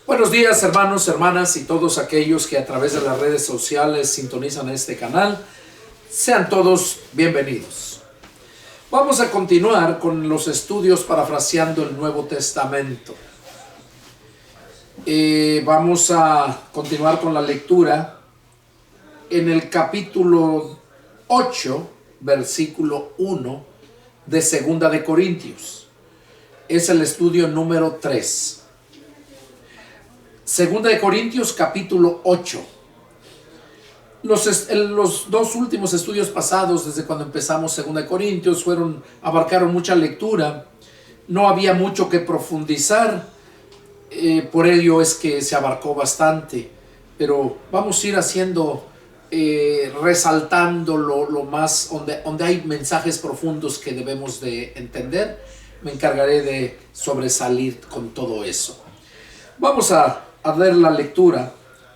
Buenos días, hermanos, hermanas y todos aquellos que a través de las redes sociales sintonizan este canal. Sean todos bienvenidos. Vamos a continuar con los estudios parafraseando el Nuevo Testamento. Vamos a continuar con la lectura en el capítulo 8, versículo 1 de Segunda de Corintios. Es el estudio número 3. Segunda de Corintios capítulo 8. Los dos últimos estudios pasados, desde cuando empezamos Segunda de Corintios, abarcaron mucha lectura. No había mucho que profundizar, por ello es que se abarcó bastante. Pero vamos a ir haciendo, resaltando lo más, donde hay mensajes profundos que debemos de entender. Me encargaré de sobresalir con todo eso. Vamos a leer la lectura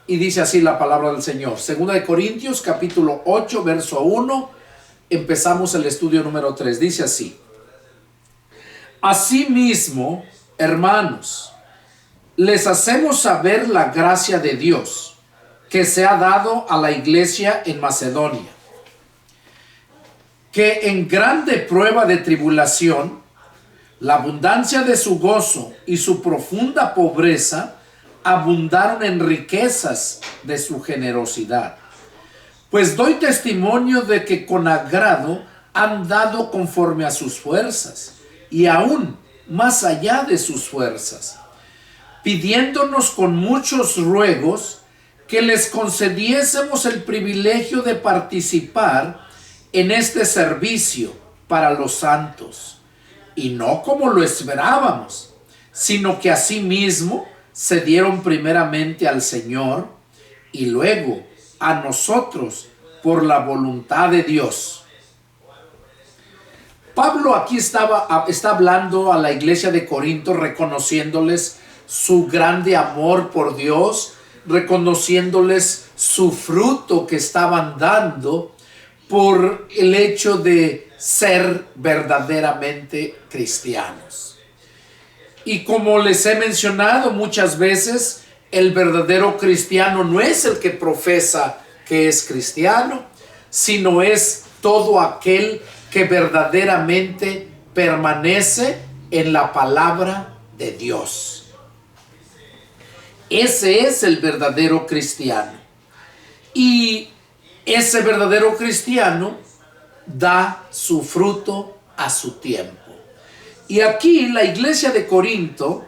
y dice así la palabra del Señor. Segunda de Corintios capítulo 8 verso 1. Empezamos el estudio número 3. Dice así: Asimismo, hermanos, les hacemos saber la gracia de Dios que se ha dado a la iglesia en Macedonia, que en grande prueba de tribulación, la abundancia de su gozo y su profunda pobreza abundaron en riquezas de su generosidad. Pues doy testimonio de que con agrado han dado conforme a sus fuerzas, y aún más allá de sus fuerzas, pidiéndonos con muchos ruegos que les concediésemos el privilegio de participar en este servicio para los santos, y no como lo esperábamos, sino que asimismo se dieron primeramente al Señor y luego a nosotros por la voluntad de Dios. Pablo aquí está hablando a la iglesia de Corinto, reconociéndoles su grande amor por Dios, reconociéndoles su fruto que estaban dando por el hecho de ser verdaderamente cristianos. Y como les he mencionado muchas veces, el verdadero cristiano no es el que profesa que es cristiano, sino es todo aquel que verdaderamente permanece en la palabra de Dios. Ese es el verdadero cristiano. Y ese verdadero cristiano da su fruto a su tiempo. Y aquí la iglesia de Corinto,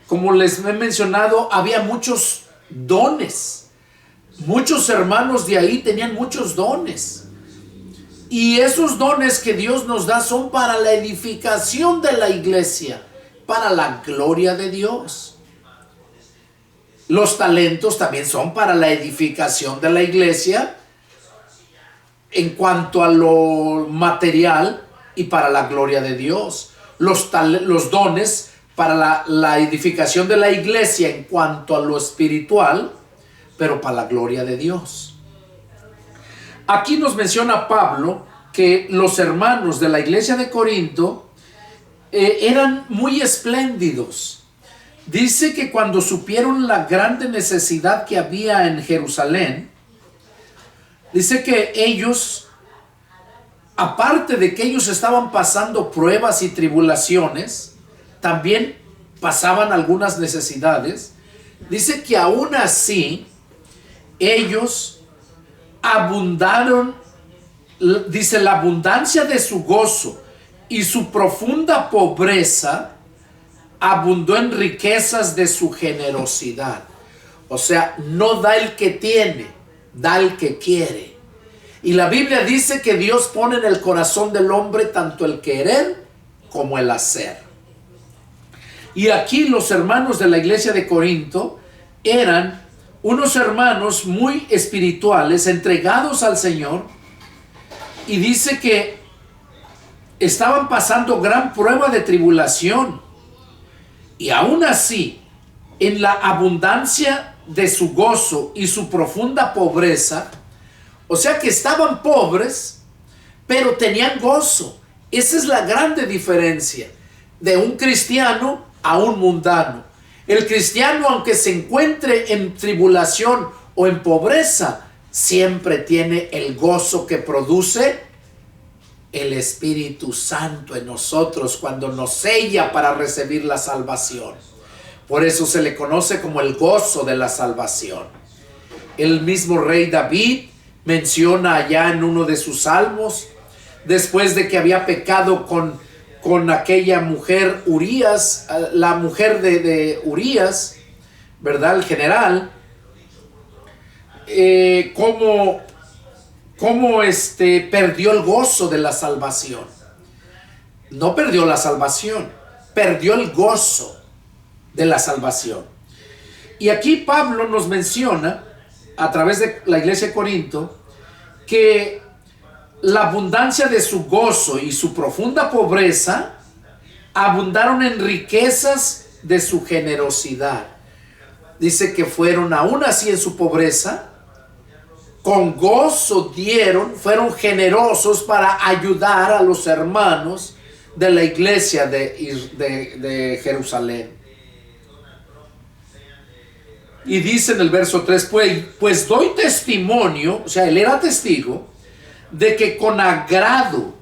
como les he mencionado, había muchos dones. Muchos hermanos de ahí tenían muchos dones. Y esos dones que Dios nos da son para la edificación de la iglesia, para la gloria de Dios. Los talentos también son para la edificación de la iglesia en cuanto a lo material y para la gloria de Dios. Los dones para la edificación de la iglesia en cuanto a lo espiritual, pero para la gloria de Dios. Aquí nos menciona Pablo que los hermanos de la iglesia de Corinto eran muy espléndidos. Dice que cuando supieron la grande necesidad que había en Jerusalén, dice que ellos, aparte de que ellos estaban pasando pruebas y tribulaciones, también pasaban algunas necesidades. Dice que aún así ellos abundaron, dice, la abundancia de su gozo y su profunda pobreza abundó en riquezas de su generosidad. O sea, no da el que tiene, da el que quiere. Y la Biblia dice que Dios pone en el corazón del hombre tanto el querer como el hacer. Y aquí los hermanos de la iglesia de Corinto eran unos hermanos muy espirituales, entregados al Señor. Y dice que estaban pasando gran prueba de tribulación. Y aún así, en la abundancia de su gozo y su profunda pobreza, o sea que estaban pobres, pero tenían gozo. Esa es la grande diferencia de un cristiano a un mundano. El cristiano, aunque se encuentre en tribulación o en pobreza, siempre tiene el gozo que produce el Espíritu Santo en nosotros cuando nos sella para recibir la salvación. Por eso se le conoce como el gozo de la salvación. El mismo rey David menciona allá en uno de sus salmos, después de que había pecado con aquella mujer Urías, la mujer de Urías, ¿verdad? El general, cómo perdió el gozo de la salvación. No perdió la salvación, perdió el gozo de la salvación. Y aquí Pablo nos menciona, a través de la iglesia de Corinto, que la abundancia de su gozo y su profunda pobreza abundaron en riquezas de su generosidad. Dice que fueron aún así en su pobreza, con gozo dieron, fueron generosos para ayudar a los hermanos de la iglesia de Jerusalén. Y dice en el verso 3, pues doy testimonio, o sea, él era testigo, de que con agrado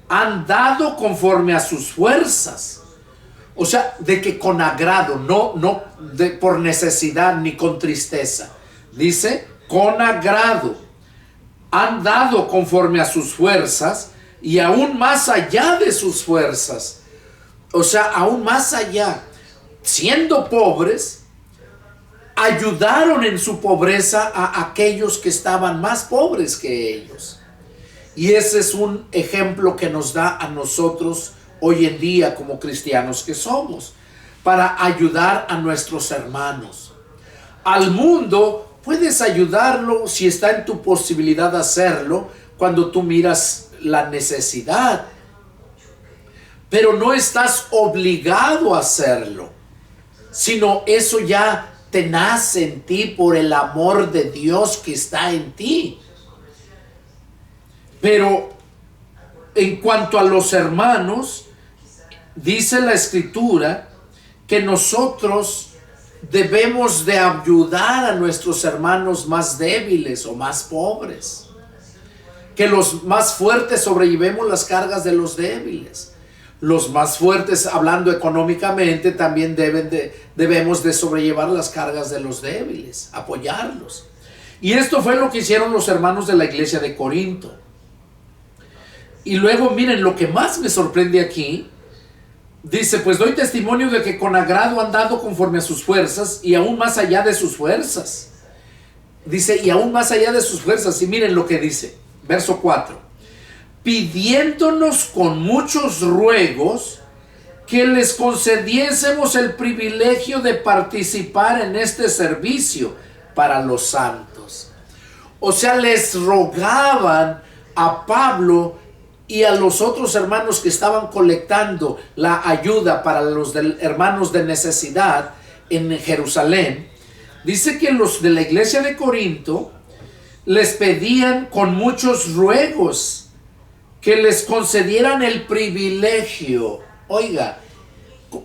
han dado conforme a sus fuerzas. O sea, de que con agrado, no por necesidad ni con tristeza. Dice, con agrado han dado conforme a sus fuerzas y aún más allá de sus fuerzas. O sea, aún más allá, siendo pobres, ayudaron en su pobreza a aquellos que estaban más pobres que ellos. Y ese es un ejemplo que nos da a nosotros hoy en día como cristianos que somos, para ayudar a nuestros hermanos. Al mundo puedes ayudarlo si está en tu posibilidad de hacerlo, cuando tú miras la necesidad, pero no estás obligado a hacerlo, sino eso ya te nace en ti por el amor de Dios que está en ti. Pero en cuanto a los hermanos, dice la Escritura que nosotros debemos de ayudar a nuestros hermanos más débiles o más pobres, que los más fuertes sobrellevemos las cargas de los débiles. Los más fuertes, hablando económicamente, también debemos de sobrellevar las cargas de los débiles, apoyarlos. Y esto fue lo que hicieron los hermanos de la iglesia de Corinto. Y luego miren, lo que más me sorprende aquí, dice, pues doy testimonio de que con agrado han dado conforme a sus fuerzas y aún más allá de sus fuerzas. Dice, y aún más allá de sus fuerzas. Y miren lo que dice, verso 4. Pidiéndonos con muchos ruegos que les concediésemos el privilegio de participar en este servicio para los santos. O sea, les rogaban a Pablo y a los otros hermanos que estaban colectando la ayuda para los hermanos de necesidad en Jerusalén. Dice que los de la iglesia de Corinto les pedían con muchos ruegos que les concedieran el privilegio. Oiga,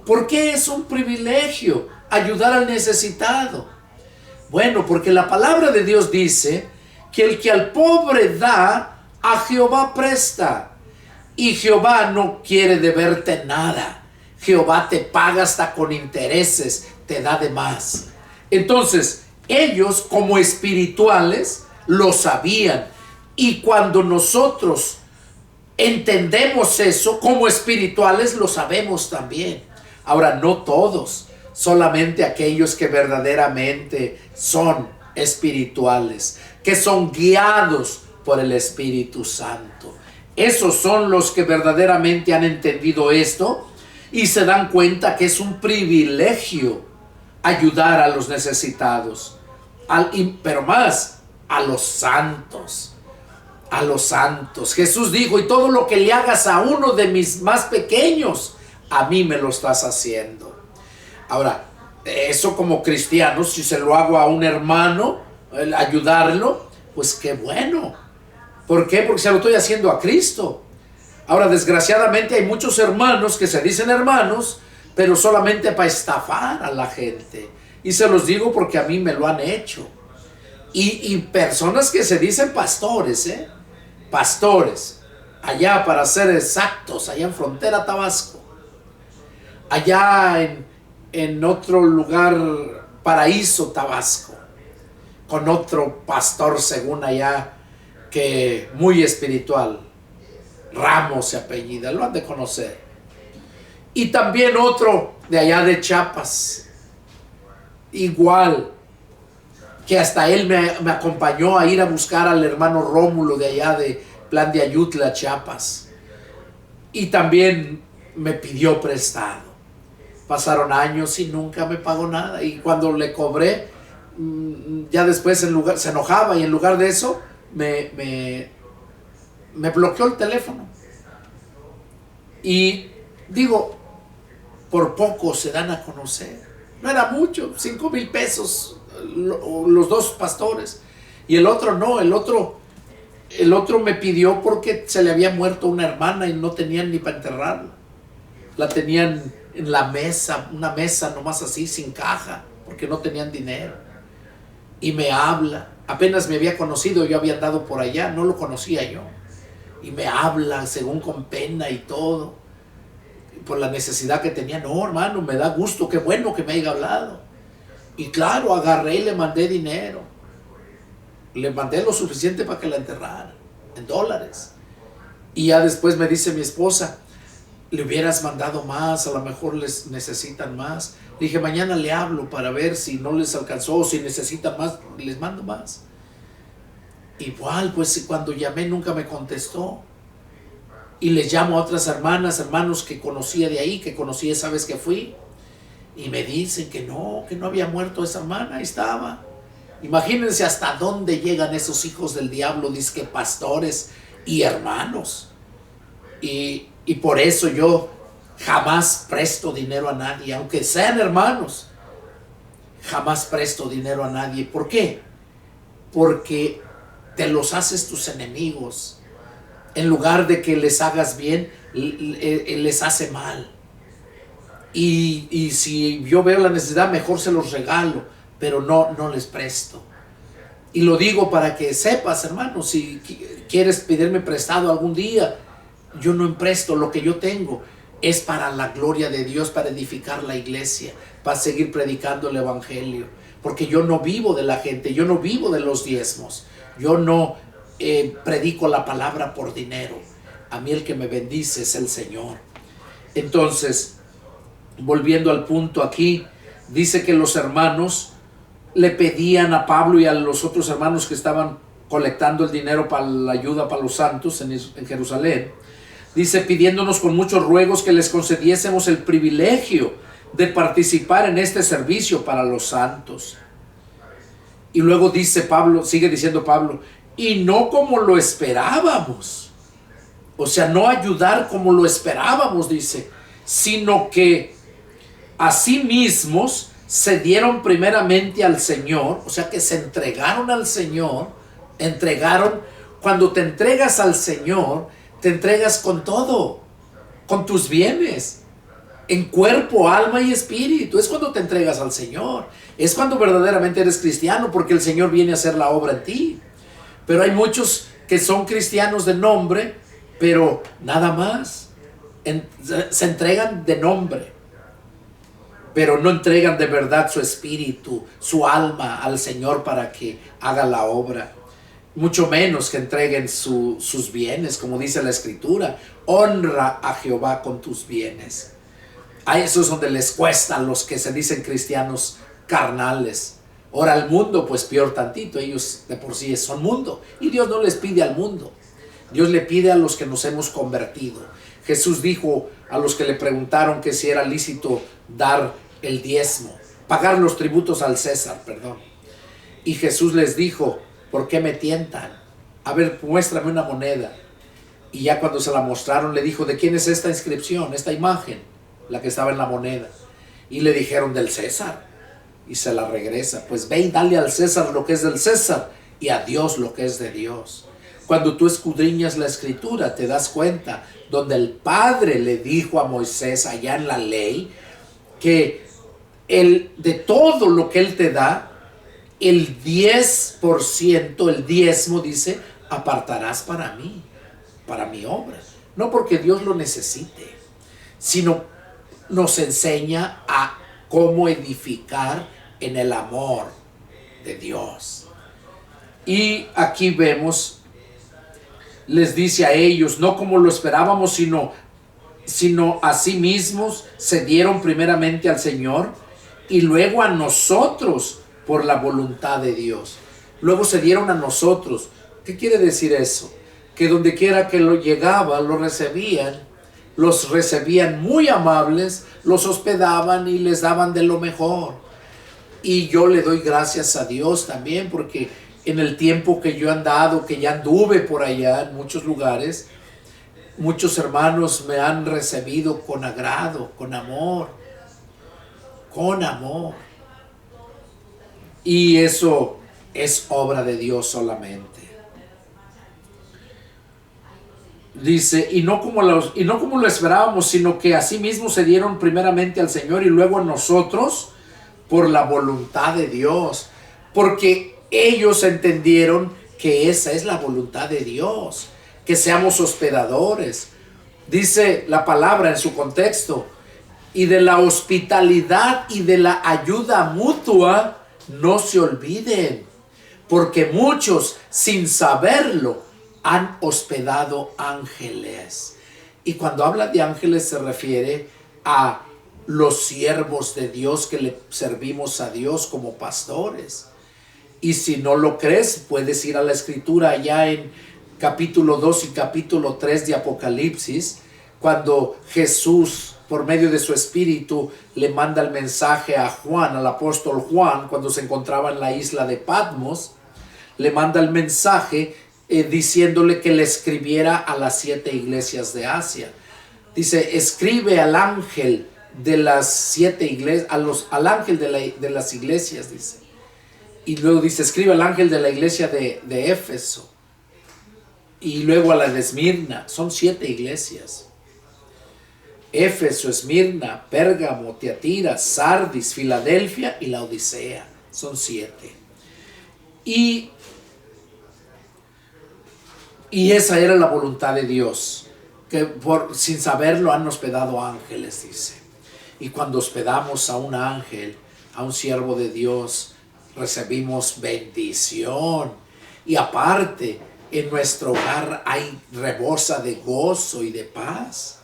¿por qué es un privilegio ayudar al necesitado? Bueno, porque la palabra de Dios dice que el que al pobre da, a Jehová presta. Y Jehová no quiere deberte nada. Jehová te paga hasta con intereses, te da de más. Entonces, ellos como espirituales lo sabían. Y cuando nosotros entendemos eso, como espirituales lo sabemos también. Ahora, no todos, solamente aquellos que verdaderamente son espirituales, que son guiados por el Espíritu Santo. Esos son los que verdaderamente han entendido esto y se dan cuenta que es un privilegio ayudar a los necesitados, pero más a los santos. A los santos. Jesús dijo, y todo lo que le hagas a uno de mis más pequeños, a mí me lo estás haciendo. Ahora, eso como cristiano, si se lo hago a un hermano, ayudarlo, pues qué bueno. ¿Por qué? Porque se lo estoy haciendo a Cristo. Ahora, desgraciadamente hay muchos hermanos que se dicen hermanos, pero solamente para estafar a la gente. Y se los digo porque a mí me lo han hecho. Y personas que se dicen pastores, pastores, allá para ser exactos, allá en Frontera Tabasco, allá en otro lugar, Paraíso Tabasco, con otro pastor según allá, que muy espiritual, Ramos se apellida, lo han de conocer. Y también otro de allá de Chiapas, igual, que hasta él me acompañó a ir a buscar al hermano Rómulo de allá de Plan de Ayutla, Chiapas. Y también me pidió prestado. Pasaron años y nunca me pagó nada. Y cuando le cobré, ya después se enojaba, y en lugar de eso me bloqueó el teléfono. Y digo, por poco se dan a conocer. No era mucho, 5,000 pesos los dos pastores. Y el otro no, el otro me pidió porque se le había muerto una hermana y no tenían ni para enterrarla. La tenían en la mesa, una mesa nomás así, sin caja, porque no tenían dinero. Y me habla, apenas me había conocido, yo había andado por allá, no lo conocía yo. Y me habla, según con pena y todo, por la necesidad que tenía. No, hermano, me da gusto, qué bueno que me haya hablado. Y claro, agarré y le mandé dinero. Le mandé lo suficiente para que la enterraran, en dólares. Y ya después me dice mi esposa, le hubieras mandado más, a lo mejor les necesitan más. Le dije, mañana le hablo para ver si no les alcanzó, o si necesitan más, les mando más. Igual, pues cuando llamé nunca me contestó. Y les llamo a otras hermanas, hermanos que conocía de ahí, que conocí esa vez que fui. Y me dicen que no había muerto esa hermana, ahí estaba. Imagínense hasta dónde llegan esos hijos del diablo, dizque pastores y hermanos. Y por eso yo jamás presto dinero a nadie, aunque sean hermanos. Jamás presto dinero a nadie. ¿Por qué? Porque te los haces tus enemigos. En lugar de que les hagas bien, les hace mal. Y si yo veo la necesidad, mejor se los regalo, pero no les presto. Y lo digo para que sepas, hermano, si quieres pedirme prestado algún día, yo no empresto. Lo que yo tengo es para la gloria de Dios, para edificar la iglesia, para seguir predicando el evangelio. Porque yo no vivo de la gente, yo no vivo de los diezmos, yo no predico la palabra por dinero. A mí el que me bendice es el Señor. Entonces, volviendo al punto aquí, dice que los hermanos le pedían a Pablo y a los otros hermanos que estaban colectando el dinero para la ayuda para los santos en Jerusalén, dice, pidiéndonos con muchos ruegos que les concediésemos el privilegio de participar en este servicio para los santos. Y luego dice Pablo, sigue diciendo Pablo, y no como lo esperábamos. O sea, no ayudar como lo esperábamos, dice, sino que a sí mismos se dieron primeramente al Señor, o sea que se entregaron al Señor, cuando te entregas al Señor, te entregas con todo, con tus bienes, en cuerpo, alma y espíritu. Es cuando te entregas al Señor, es cuando verdaderamente eres cristiano, porque el Señor viene a hacer la obra en ti. Pero hay muchos que son cristianos de nombre, pero nada más, se entregan de nombre, pero no entregan de verdad su espíritu, su alma al Señor para que haga la obra. Mucho menos que entreguen sus bienes, como dice la Escritura, honra a Jehová con tus bienes. A eso es donde les cuesta a los que se dicen cristianos carnales. Ahora al mundo, pues peor tantito, ellos de por sí son mundo. Y Dios no les pide al mundo, Dios le pide a los que nos hemos convertido. Jesús dijo a los que le preguntaron que si era lícito dar el diezmo, pagar los tributos al César, perdón. Y Jesús les dijo, ¿por qué me tientan? A ver, muéstrame una moneda. Y ya cuando se la mostraron, le dijo, ¿de quién es esta inscripción, esta imagen? La que estaba en la moneda. Y le dijeron, del César. Y se la regresa. Pues ve y dale al César lo que es del César y a Dios lo que es de Dios. Cuando tú escudriñas la Escritura, te das cuenta donde el Padre le dijo a Moisés allá en la ley que de todo lo que Él te da, el 10%, el diezmo, dice, apartarás para mí, para mi obra. No porque Dios lo necesite, sino nos enseña a cómo edificar en el amor de Dios. Y aquí vemos, les dice a ellos, no como lo esperábamos, sino a sí mismos se dieron primeramente al Señor y luego a nosotros por la voluntad de Dios. Luego se dieron a nosotros. ¿Qué quiere decir eso? Que donde quiera que lo llegaba, los recibían muy amables, los hospedaban y les daban de lo mejor. Y yo le doy gracias a Dios también, porque en el tiempo que yo he andado, que ya anduve por allá en muchos lugares, muchos hermanos me han recibido con agrado, con amor. Y eso es obra de Dios solamente. Dice, y no como lo esperábamos, sino que así mismo se dieron primeramente al Señor y luego a nosotros por la voluntad de Dios. Porque ellos entendieron que esa es la voluntad de Dios, que seamos hospedadores. Dice la palabra en su contexto, y de la hospitalidad y de la ayuda mutua no se olviden, porque muchos sin saberlo han hospedado ángeles. Y cuando habla de ángeles se refiere a los siervos de Dios que le servimos a Dios como pastores. Y si no lo crees, puedes ir a la escritura allá en capítulo 2 y capítulo 3 de Apocalipsis, cuando Jesús, por medio de su espíritu, le manda el mensaje a Juan, al apóstol Juan, cuando se encontraba en la isla de Patmos, le manda el mensaje diciéndole que le escribiera a las 7 iglesias de Asia. Dice, escribe al ángel de las 7 iglesias, al ángel de las iglesias, dice. Y luego dice, escribe al ángel de la iglesia de Éfeso. Y luego a la de Esmirna. Son 7 iglesias. Éfeso, Esmirna, Pérgamo, Tiatira, Sardis, Filadelfia y la Odisea. Son 7. Y esa era la voluntad de Dios, que sin saberlo han hospedado ángeles, dice. Y cuando hospedamos a un ángel, a un siervo de Dios, recibimos bendición. Y aparte, en nuestro hogar hay rebosa de gozo y de paz.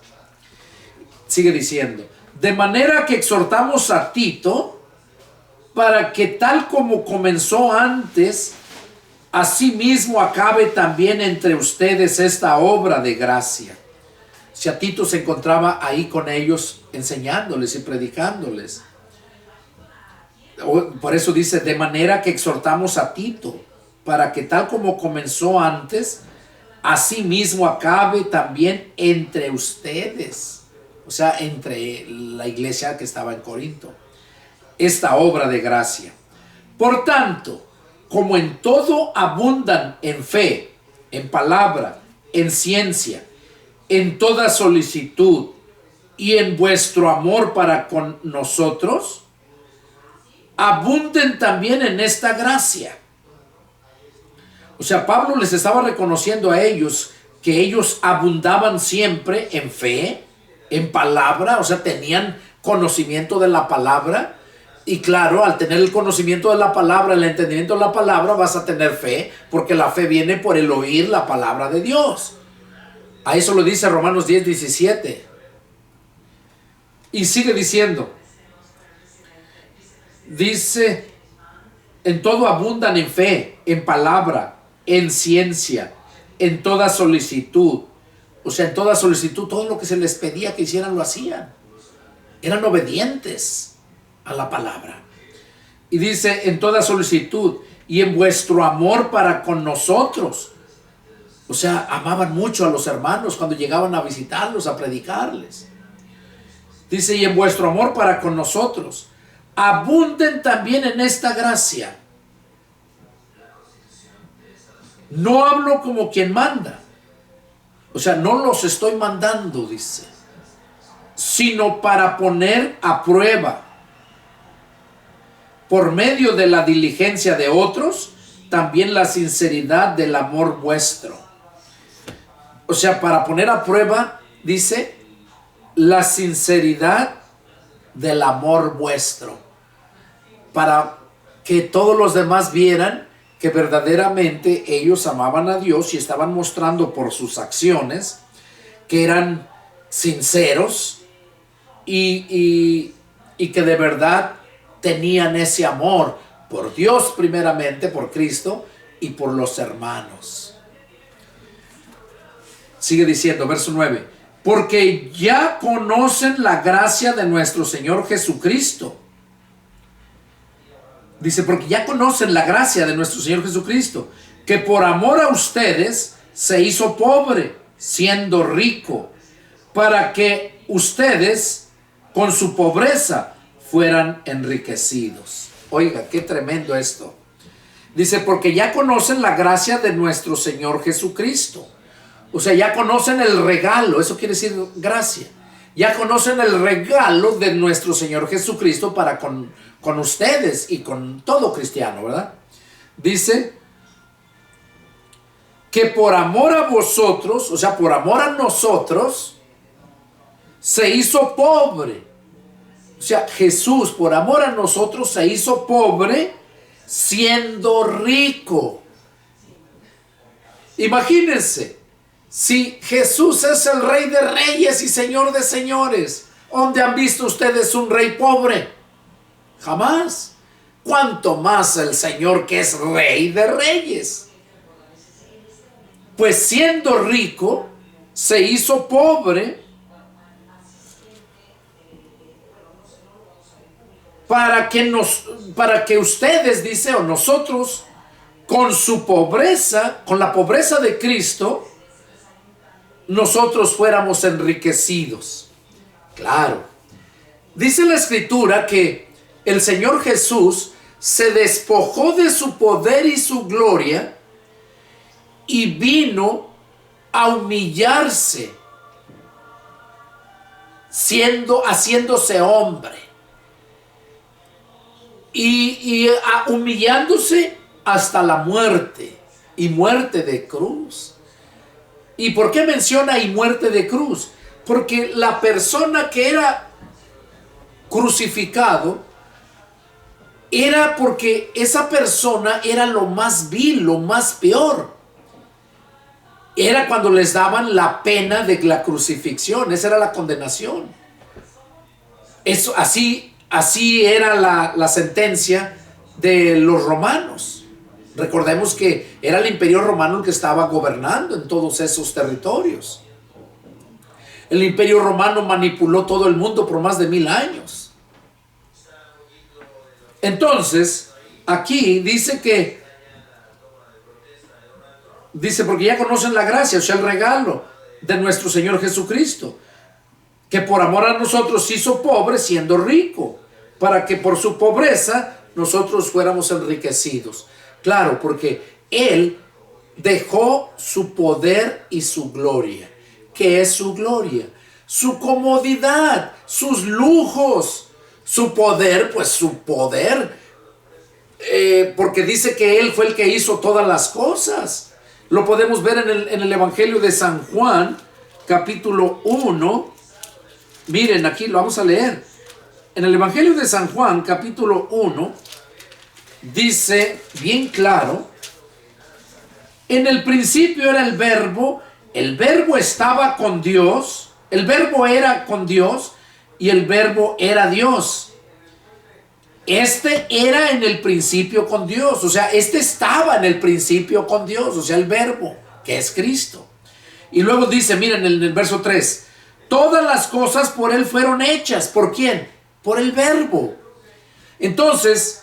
Sigue diciendo, de manera que exhortamos a Tito para que tal como comenzó antes, asimismo acabe también entre ustedes esta obra de gracia. Si a Tito se encontraba ahí con ellos enseñándoles y predicándoles. Por eso dice, de manera que exhortamos a Tito para que tal como comenzó antes, asimismo acabe también entre ustedes. O sea, entre la iglesia que estaba en Corinto. Esta obra de gracia. Por tanto, como en todo abundan en fe, en palabra, en ciencia, en toda solicitud y en vuestro amor para con nosotros, abunden también en esta gracia. O sea, Pablo les estaba reconociendo a ellos que ellos abundaban siempre en fe, en palabra, o sea, tenían conocimiento de la palabra. Y claro, al tener el conocimiento de la palabra, el entendimiento de la palabra, vas a tener fe, porque la fe viene por el oír la palabra de Dios. A eso lo dice Romanos 10:17. Y sigue diciendo, dice, en todo abundan en fe, en palabra, en ciencia, en toda solicitud. O sea, en toda solicitud, todo lo que se les pedía que hicieran, lo hacían. Eran obedientes a la palabra. Y dice, en toda solicitud y en vuestro amor para con nosotros. O sea, amaban mucho a los hermanos cuando llegaban a visitarlos, a predicarles. Dice, y en vuestro amor para con nosotros, abunden también en esta gracia. No hablo como quien manda. O sea, no los estoy mandando, dice, sino para poner a prueba, por medio de la diligencia de otros, también la sinceridad del amor vuestro. O sea, para poner a prueba, dice, la sinceridad del amor vuestro, para que todos los demás vieran que verdaderamente ellos amaban a Dios y estaban mostrando por sus acciones que eran sinceros y que de verdad tenían ese amor por Dios primeramente, por Cristo y por los hermanos. Sigue diciendo, verso 9, porque ya conocen la gracia de nuestro Señor Jesucristo. Dice, porque ya conocen la gracia de nuestro Señor Jesucristo, que por amor a ustedes se hizo pobre, siendo rico, para que ustedes con su pobreza fueran enriquecidos. Oiga, qué tremendo esto. Dice, porque ya conocen la gracia de nuestro Señor Jesucristo. O sea, ya conocen el regalo, eso quiere decir gracia. Ya conocen el regalo de nuestro Señor Jesucristo para con ustedes y con todo cristiano, ¿verdad? Dice que por amor a vosotros, o sea, por amor a nosotros, se hizo pobre. O sea, Jesús, por amor a nosotros, se hizo pobre siendo rico. Imagínense, si Jesús es el Rey de Reyes y Señor de Señores, ¿dónde han visto ustedes un rey pobre? Jamás. ¿Cuánto más el Señor que es Rey de Reyes? Pues siendo rico, se hizo pobre para que ustedes, dice, o nosotros, con su pobreza, con la pobreza de Cristo, nosotros fuéramos enriquecidos. Claro. Dice la Escritura que el Señor Jesús se despojó de su poder y su gloria y vino a humillarse, haciéndose hombre. Y humillándose hasta la muerte, y muerte de cruz. ¿Y por qué menciona y muerte de cruz? Porque la persona que era crucificado era porque esa persona era lo más vil, lo más peor. Era cuando les daban la pena de la crucifixión, esa era la condenación. Eso, así era la sentencia de los romanos. Recordemos que era el Imperio Romano el que estaba gobernando en todos esos territorios. El Imperio Romano manipuló todo el mundo por más de 1000 años. Entonces, aquí dice porque ya conocen la gracia, o sea, el regalo de nuestro Señor Jesucristo, que por amor a nosotros se hizo pobre siendo rico, para que por su pobreza nosotros fuéramos enriquecidos. Claro, porque Él dejó su poder y su gloria. ¿Qué es su gloria? Su comodidad, sus lujos, su poder, pues su poder, porque dice que Él fue el que hizo todas las cosas. Lo podemos ver en el Evangelio de San Juan, capítulo 1. Miren, aquí lo vamos a leer. En el Evangelio de San Juan, capítulo 1, dice bien claro, en el principio era el verbo estaba con Dios, el verbo era con Dios y el verbo era Dios. Este era en el principio con Dios, o sea, este estaba en el principio con Dios, o sea, el verbo, que es Cristo. Y luego dice, miren en el verso 3, todas las cosas por Él fueron hechas. ¿Por quién? Por el verbo. Entonces,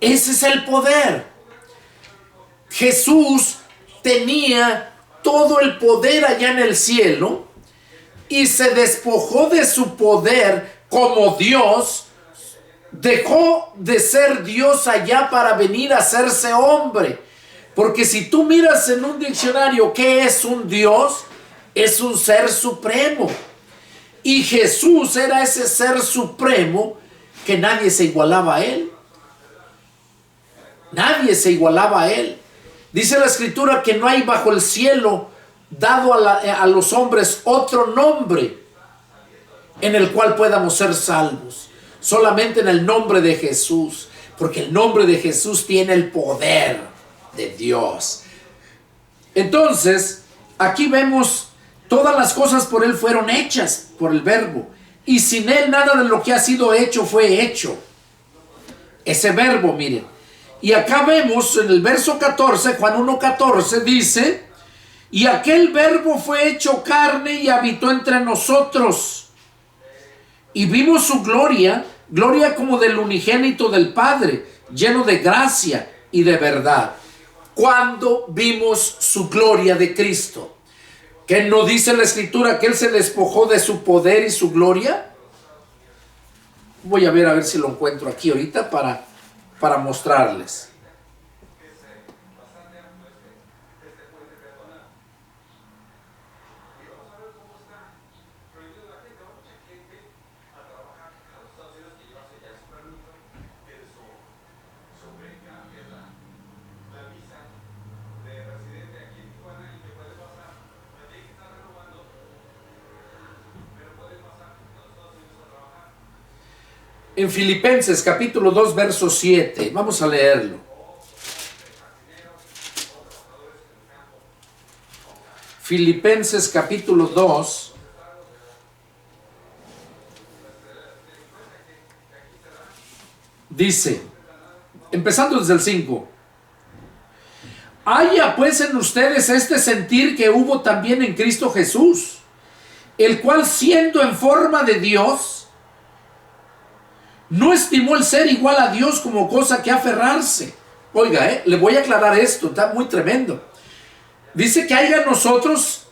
ese es el poder. Jesús tenía todo el poder allá en el cielo y se despojó de su poder como Dios, dejó de ser Dios allá para venir a hacerse hombre. Porque si tú miras en un diccionario qué es un Dios, es un ser supremo. Y Jesús era ese ser supremo que nadie se igualaba a él. Nadie se igualaba a él. Dice la Escritura que no hay bajo el cielo dado a los hombres otro nombre en el cual podamos ser salvos. Solamente en el nombre de Jesús. Porque el nombre de Jesús tiene el poder de Dios. Entonces, aquí vemos todas las cosas por él fueron hechas por el Verbo. Y sin él nada de lo que ha sido hecho fue hecho. Ese Verbo, miren. Y acá vemos en el verso 14, Juan 1:14 dice: y aquel Verbo fue hecho carne y habitó entre nosotros. Y vimos su gloria, gloria como del unigénito del Padre, lleno de gracia y de verdad. Cuando vimos su gloria de Cristo, ¿qué no dice la Escritura que Él se despojó de su poder y su gloria? Voy a ver si lo encuentro aquí ahorita para mostrarles. En Filipenses capítulo 2 verso 7, vamos a leerlo. Filipenses capítulo 2 dice, empezando desde el 5: haya pues en ustedes este sentir que hubo también en Cristo Jesús, el cual siendo en forma de Dios, no estimó el ser igual a Dios como cosa que aferrarse. Oiga, le voy a aclarar esto, está muy tremendo. Dice que haya en nosotros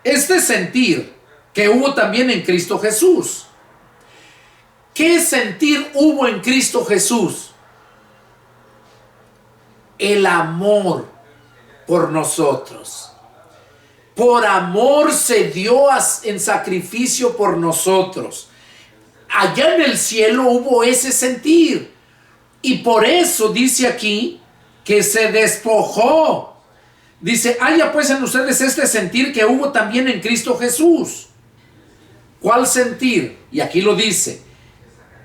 este sentir que hubo también en Cristo Jesús. ¿Qué sentir hubo en Cristo Jesús? El amor por nosotros. Por amor se dio en sacrificio por nosotros. Allá en el cielo hubo ese sentir. Y por eso dice aquí que se despojó. Dice, haya pues en ustedes este sentir que hubo también en Cristo Jesús. ¿Cuál sentir? Y aquí lo dice.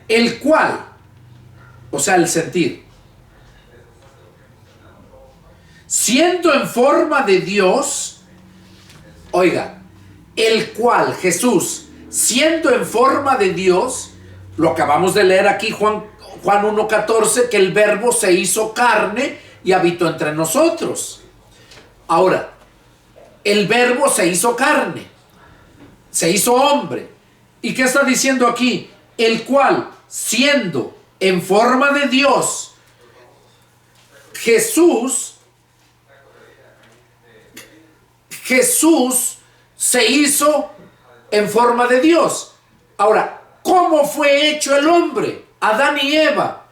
El cual, o sea, el sentir, siendo en forma de Dios, oiga, el cual, Jesús, siendo en forma de Dios, lo acabamos de leer aquí, Juan 1:14, que el Verbo se hizo carne y habitó entre nosotros. Ahora, el Verbo se hizo carne, se hizo hombre. ¿Y qué está diciendo aquí? El cual, siendo en forma de Dios, Jesús se hizo en forma de Dios. Ahora, ¿cómo fue hecho el hombre? Adán y Eva.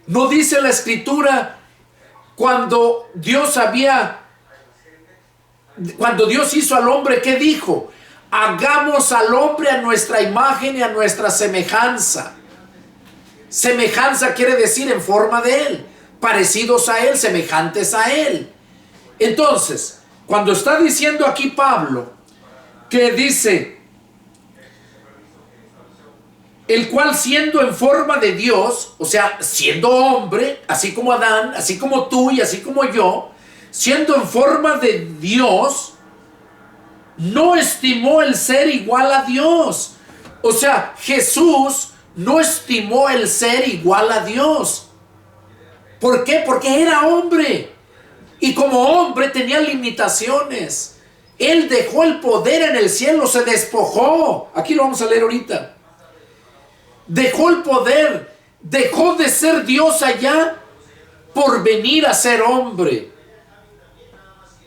¿No dice la Escritura cuando Dios hizo al hombre, qué dijo? Hagamos al hombre a nuestra imagen y a nuestra semejanza. Semejanza quiere decir en forma de él, parecidos a él, semejantes a él. Entonces, cuando está diciendo aquí Pablo, que dice, el cual siendo en forma de Dios, o sea, siendo hombre, así como Adán, así como tú y así como yo, siendo en forma de Dios, no estimó el ser igual a Dios. O sea, Jesús no estimó el ser igual a Dios. ¿Por qué? Porque era hombre. Y como hombre tenía limitaciones. Él dejó el poder en el cielo, se despojó. Aquí lo vamos a leer ahorita. Dejó el poder, dejó de ser Dios allá por venir a ser hombre.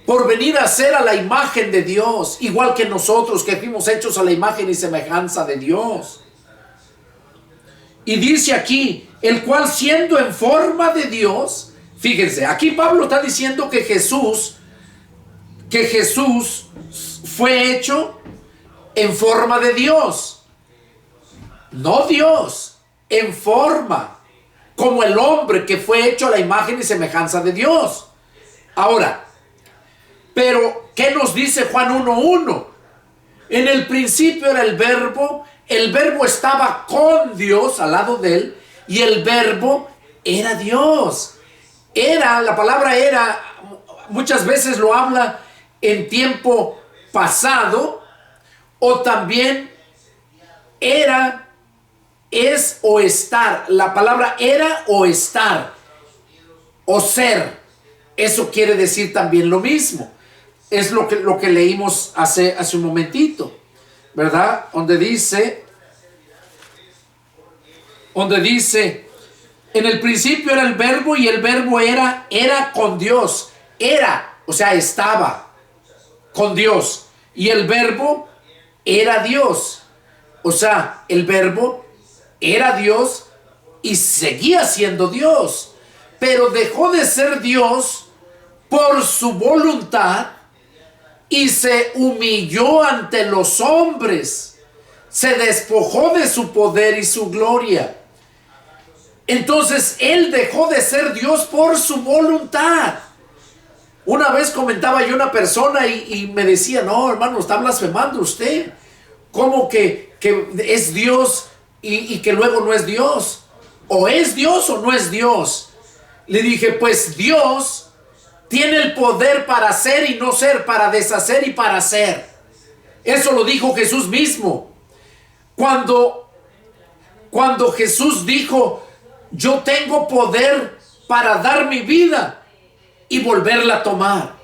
Por venir a ser a la imagen de Dios, igual que nosotros que fuimos hechos a la imagen y semejanza de Dios. Y dice aquí, el cual siendo en forma de Dios, fíjense, aquí Pablo está diciendo que Jesús fue hecho en forma de Dios. No Dios, en forma, como el hombre que fue hecho a la imagen y semejanza de Dios. Ahora, pero ¿qué nos dice Juan 1:1? En el principio era el verbo estaba con Dios, al lado de él, y el verbo era Dios. La palabra era, muchas veces lo habla en tiempo pasado, o también era, es o estar. La palabra era o estar, o ser. Eso quiere decir también lo mismo. Es lo que leímos hace un momentito, ¿verdad? Donde dice, en el principio era el verbo y el verbo era con Dios. Era, o sea, estaba con Dios. Y el verbo era Dios. O sea, el verbo era Dios y seguía siendo Dios. Pero dejó de ser Dios por su voluntad y se humilló ante los hombres. Se despojó de su poder y su gloria. Entonces él dejó de ser Dios por su voluntad. Una vez comentaba yo a una persona y me decía, no, hermano, está blasfemando usted. ¿Cómo que es Dios y que luego no es Dios? ¿O es Dios o no es Dios? Le dije, pues Dios tiene el poder para ser y no ser, para deshacer y para hacer. Eso lo dijo Jesús mismo. Cuando Jesús dijo, yo tengo poder para dar mi vida y volverla a tomar.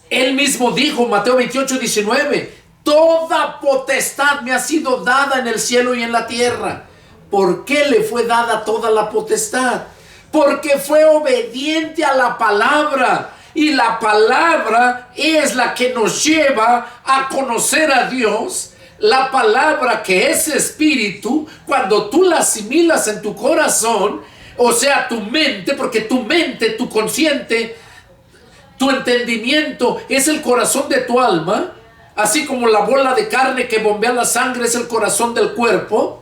Él mismo dijo, Mateo 28:19, toda potestad me ha sido dada en el cielo y en la tierra. ¿Por qué le fue dada toda la potestad? Porque fue obediente a la palabra. Y la palabra es la que nos lleva a conocer a Dios. La palabra, que es espíritu, cuando tú la asimilas en tu corazón, o sea, tu mente, porque tu mente, tu consciente, tu entendimiento es el corazón de tu alma, así como la bola de carne que bombea la sangre es el corazón del cuerpo.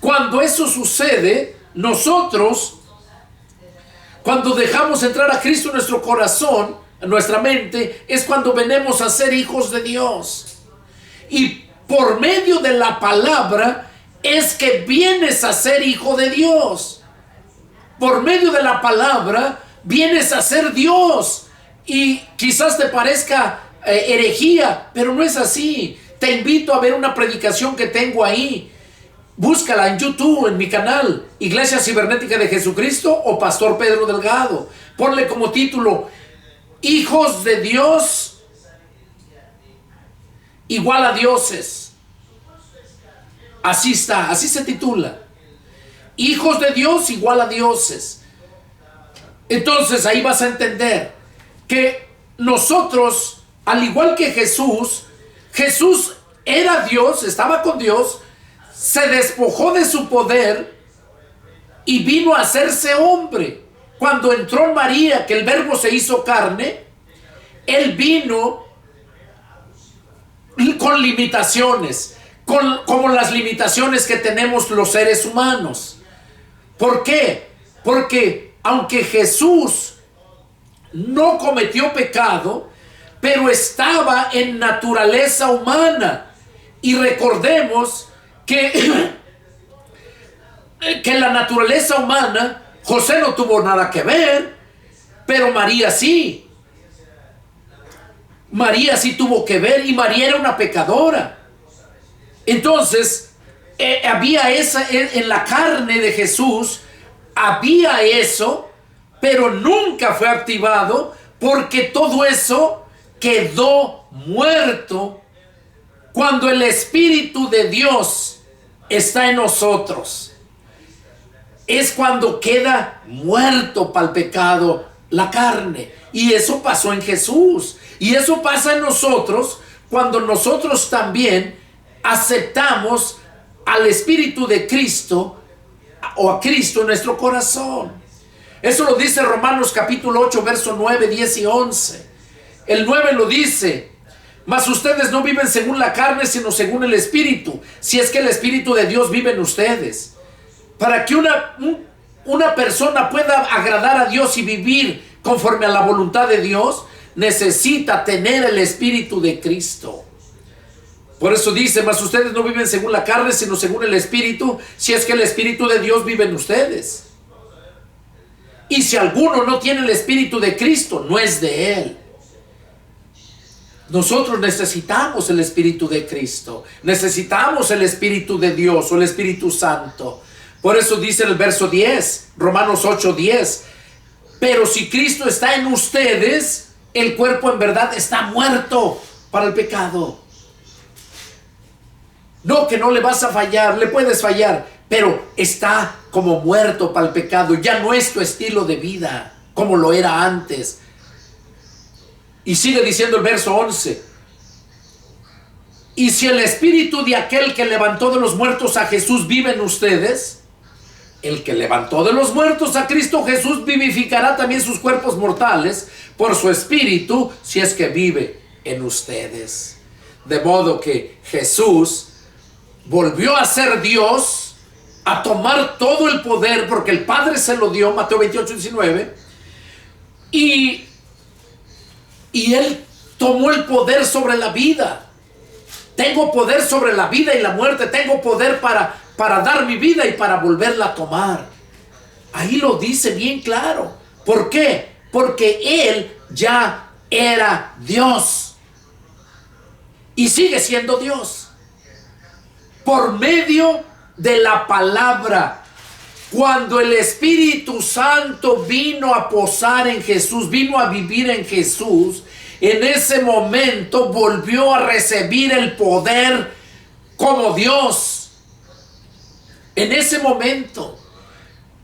Cuando eso sucede, nosotros, cuando dejamos entrar a Cristo en nuestro corazón, en nuestra mente, es cuando venimos a ser hijos de Dios. Y por medio de la palabra es que vienes a ser hijo de Dios. Por medio de la palabra vienes a ser Dios. Y quizás te parezca herejía, pero no es así. Te invito a ver una predicación que tengo ahí. Búscala en YouTube, en mi canal, Iglesia Cibernética de Jesucristo o Pastor Pedro Delgado. Ponle como título, Hijos de Dios igual a dioses. Así está, así se titula. Hijos de Dios igual a dioses. Entonces ahí vas a entender que nosotros, al igual que Jesús era Dios, estaba con Dios, se despojó de su poder y vino a hacerse hombre. Cuando entró María, que el verbo se hizo carne, él vino con limitaciones, como las limitaciones que tenemos los seres humanos. ¿Por qué? Porque aunque Jesús no cometió pecado, pero estaba en naturaleza humana. Y recordemos que la naturaleza humana, José no tuvo nada que ver, pero María sí. María sí tuvo que ver, y María era una pecadora. Entonces, había en la carne de Jesús, había eso, pero nunca fue activado, porque todo eso quedó muerto cuando el Espíritu de Dios está en nosotros. Es cuando queda muerto para el pecado la carne. Y eso pasó en Jesús. Y eso pasa en nosotros cuando nosotros también aceptamos al Espíritu de Cristo o a Cristo en nuestro corazón. Eso lo dice Romanos capítulo 8, verso 9, 10 y 11. El 9 lo dice: Mas ustedes no viven según la carne, sino según el Espíritu, si es que el Espíritu de Dios vive en ustedes. Para que una persona pueda agradar a Dios y vivir conforme a la voluntad de Dios, necesita tener el Espíritu de Cristo. Por eso dice, mas ustedes no viven según la carne, sino según el Espíritu, si es que el Espíritu de Dios vive en ustedes. Y si alguno no tiene el Espíritu de Cristo, no es de Él. Nosotros necesitamos el Espíritu de Cristo. Necesitamos el Espíritu de Dios o el Espíritu Santo. Por eso dice en el verso 10, Romanos 8:10. Pero si Cristo está en ustedes, el cuerpo en verdad está muerto para el pecado. No, que no le vas a fallar, le puedes fallar, pero está como muerto para el pecado. Ya no es tu estilo de vida como lo era antes. Y sigue diciendo el verso 11. Y si el espíritu de aquel que levantó de los muertos a Jesús vive en ustedes, el que levantó de los muertos a Cristo Jesús vivificará también sus cuerpos mortales por su espíritu, si es que vive en ustedes. De modo que Jesús volvió a ser Dios, a tomar todo el poder, porque el Padre se lo dio, Mateo 28:19, y Él tomó el poder sobre la vida. Tengo poder sobre la vida y la muerte, tengo poder para dar mi vida y para volverla a tomar. Ahí lo dice bien claro. ¿Por qué? Porque Él ya era Dios y sigue siendo Dios. Por medio de la palabra, cuando el Espíritu Santo vino a posar en Jesús, vino a vivir en Jesús, en ese momento volvió a recibir el poder como Dios. En ese momento.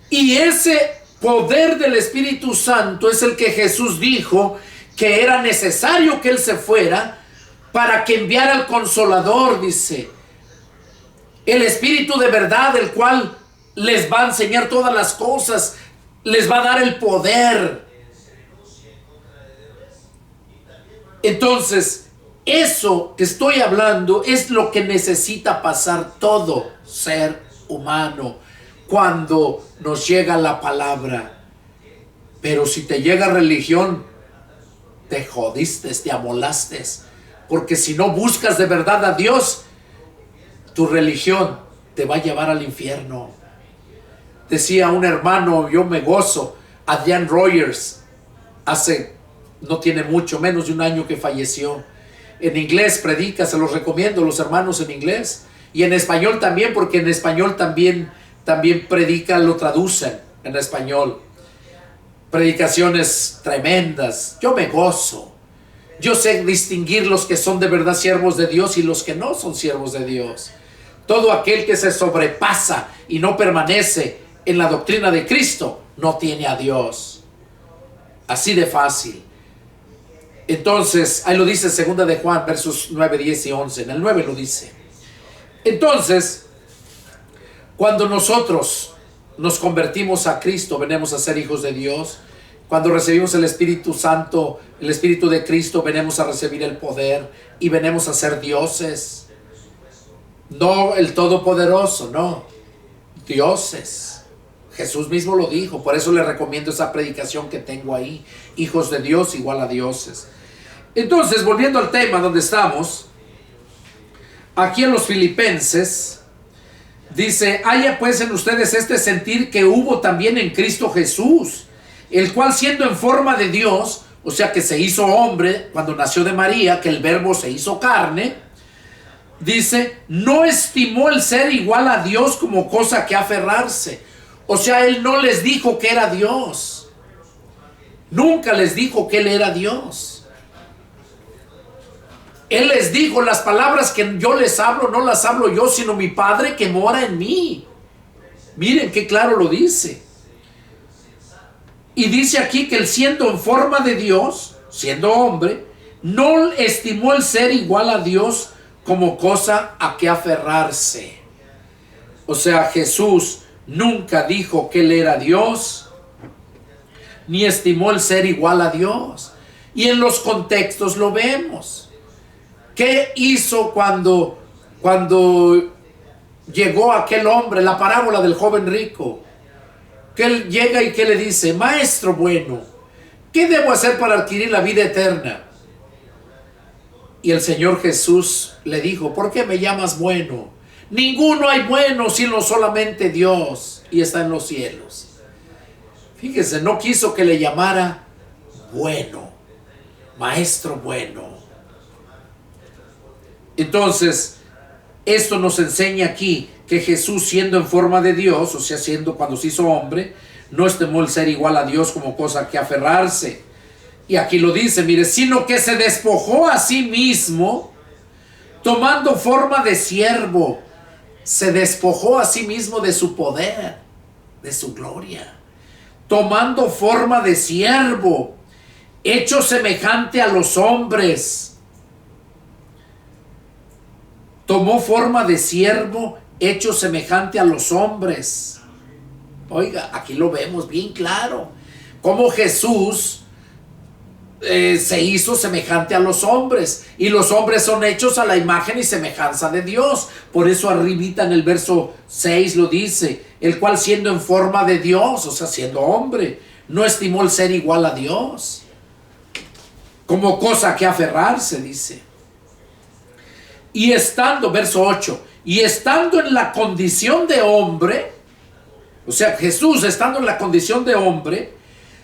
Y ese poder del Espíritu Santo es el que Jesús dijo que era necesario que Él se fuera para que enviara al Consolador, dice. El Espíritu de verdad, el cual les va a enseñar todas las cosas, les va a dar el poder. Entonces, eso que estoy hablando es lo que necesita pasar todo ser humano cuando nos llega la palabra. Pero si te llega religión, te jodiste, te amolaste, porque si no buscas de verdad a Dios, tu religión te va a llevar al infierno. Decía un hermano, yo me gozo, Adrian Rogers, no tiene mucho, menos de un año que falleció. En inglés predica, se los recomiendo, los hermanos en inglés. Y en español también, porque en español también predica, lo traducen en español. Predicaciones tremendas. Yo me gozo. Yo sé distinguir los que son de verdad siervos de Dios y los que no son siervos de Dios. Todo aquel que se sobrepasa y no permanece en la doctrina de Cristo, no tiene a Dios. Así de fácil. Entonces, ahí lo dice 2 de Juan, versos 9, 10 y 11. En el 9 lo dice. Entonces, cuando nosotros nos convertimos a Cristo, venimos a ser hijos de Dios. Cuando recibimos el Espíritu Santo, el Espíritu de Cristo, venimos a recibir el poder y venimos a ser dioses. No el Todopoderoso, no. Dioses. Jesús mismo lo dijo. Por eso le recomiendo esa predicación que tengo ahí. Hijos de Dios igual a dioses. Entonces, volviendo al tema donde estamos, aquí en los Filipenses, dice, haya pues en ustedes este sentir que hubo también en Cristo Jesús, el cual siendo en forma de Dios, o sea que se hizo hombre cuando nació de María, que el verbo se hizo carne, dice, no estimó el ser igual a Dios como cosa que aferrarse. O sea, Él no les dijo que era Dios. Nunca les dijo que Él era Dios. Él les dijo, las palabras que yo les hablo, no las hablo yo, sino mi Padre que mora en mí. Miren qué claro lo dice. Y dice aquí que Él siendo en forma de Dios, siendo hombre, no estimó el ser igual a Dios como cosa a que aferrarse. O sea, Jesús nunca dijo que Él era Dios, ni estimó el ser igual a Dios. Y en los contextos lo vemos. ¿Qué hizo cuando llegó aquel hombre? La parábola del joven rico. Que él llega y que le dice: maestro bueno, ¿qué debo hacer para adquirir la vida eterna? Y el Señor Jesús le dijo: ¿por qué me llamas bueno? Ninguno hay bueno sino solamente Dios, y está en los cielos. Fíjese, no quiso que le llamara bueno, maestro bueno. Entonces, esto nos enseña aquí que Jesús, siendo en forma de Dios, o sea, siendo cuando se hizo hombre, no estimó el ser igual a Dios como cosa que aferrarse. Y aquí lo dice, mire, sino que se despojó a sí mismo, tomando forma de siervo. Se despojó a sí mismo de su poder, de su gloria, tomando forma de siervo, hecho semejante a los hombres. Tomó forma de siervo, hecho semejante a los hombres. Oiga, aquí lo vemos bien claro, cómo Jesús se hizo semejante a los hombres, y los hombres son hechos a la imagen y semejanza de Dios. Por eso arribita en el verso 6 lo dice: el cual siendo en forma de Dios, o sea, siendo hombre, no estimó el ser igual a Dios como cosa que aferrarse, dice. Y estando, verso 8, y estando en la condición de hombre, o sea, Jesús estando en la condición de hombre,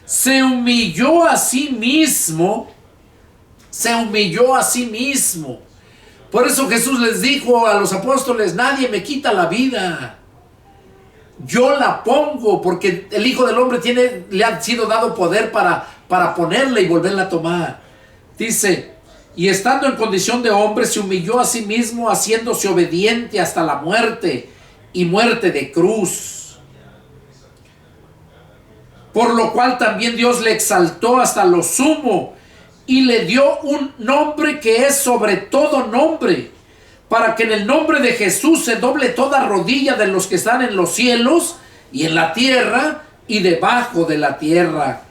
se humilló a sí mismo. Se humilló a sí mismo. Por eso Jesús les dijo a los apóstoles: nadie me quita la vida, yo la pongo, porque el Hijo del Hombre le ha sido dado poder para ponerla y volverla a tomar. Dice: y estando en condición de hombre, se humilló a sí mismo, haciéndose obediente hasta la muerte, y muerte de cruz. Por lo cual también Dios le exaltó hasta lo sumo, y le dio un nombre que es sobre todo nombre, para que en el nombre de Jesús se doble toda rodilla de los que están en los cielos y en la tierra y debajo de la tierra,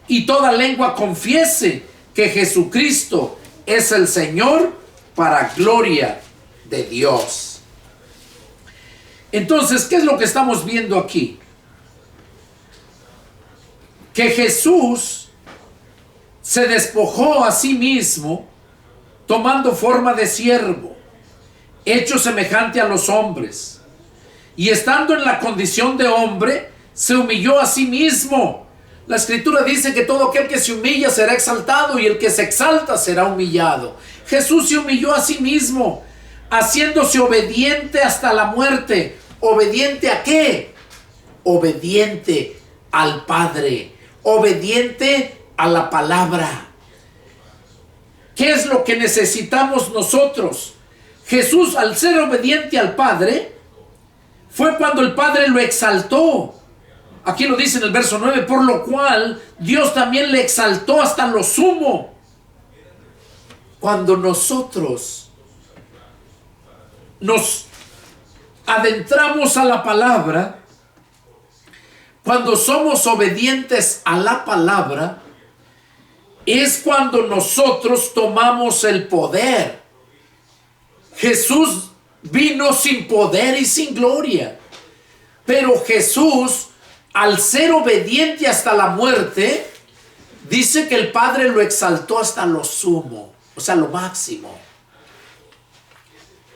y toda lengua confiese que Jesucristo es el Señor, para gloria de Dios. Entonces, ¿qué es lo que estamos viendo aquí? Que Jesús se despojó a sí mismo, tomando forma de siervo, hecho semejante a los hombres, y estando en la condición de hombre, se humilló a sí mismo. La Escritura dice que todo aquel que se humilla será exaltado, y el que se exalta será humillado. Jesús se humilló a sí mismo, haciéndose obediente hasta la muerte. ¿Obediente a qué? Obediente al Padre, obediente a la palabra. ¿Qué es lo que necesitamos nosotros? Jesús, al ser obediente al Padre, fue cuando el Padre lo exaltó. Aquí lo dice en el verso 9, por lo cual Dios también le exaltó hasta lo sumo. Cuando nosotros nos adentramos a la palabra, cuando somos obedientes a la palabra, es cuando nosotros tomamos el poder. Jesús vino sin poder y sin gloria, pero Jesús, al ser obediente hasta la muerte, dice que el Padre lo exaltó hasta lo sumo, o sea, lo máximo.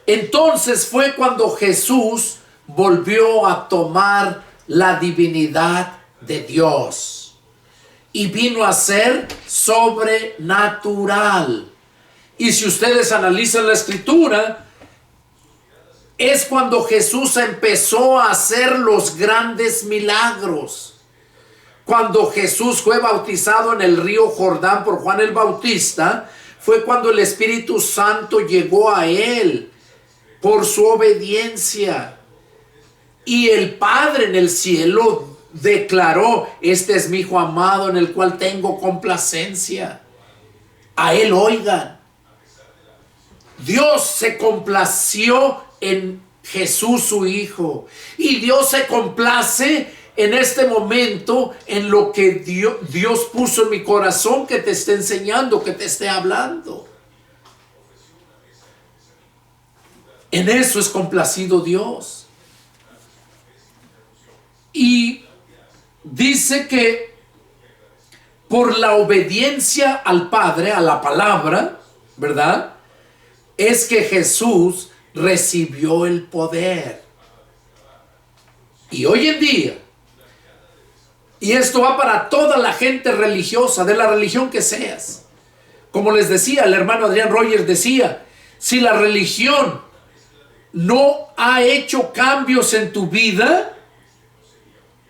Entonces fue cuando Jesús volvió a tomar la divinidad de Dios y vino a ser sobrenatural. Y si ustedes analizan la Escritura, es cuando Jesús empezó a hacer los grandes milagros. Cuando Jesús fue bautizado en el río Jordán por Juan el Bautista, fue cuando el Espíritu Santo llegó a él por su obediencia. Y el Padre en el cielo declaró: este es mi Hijo amado en el cual tengo complacencia. A él oigan. Dios se complació en Jesús su Hijo, y Dios se complace en este momento en lo que Dios puso en mi corazón, que te esté enseñando, que te esté hablando. En eso es complacido Dios. Y dice que por la obediencia al Padre, a la palabra, ¿verdad?, es que Jesús recibió el poder. Y hoy en día, y esto va para toda la gente religiosa, de la religión que seas. Como les decía, el hermano Adrián Rogers decía, si la religión no ha hecho cambios en tu vida,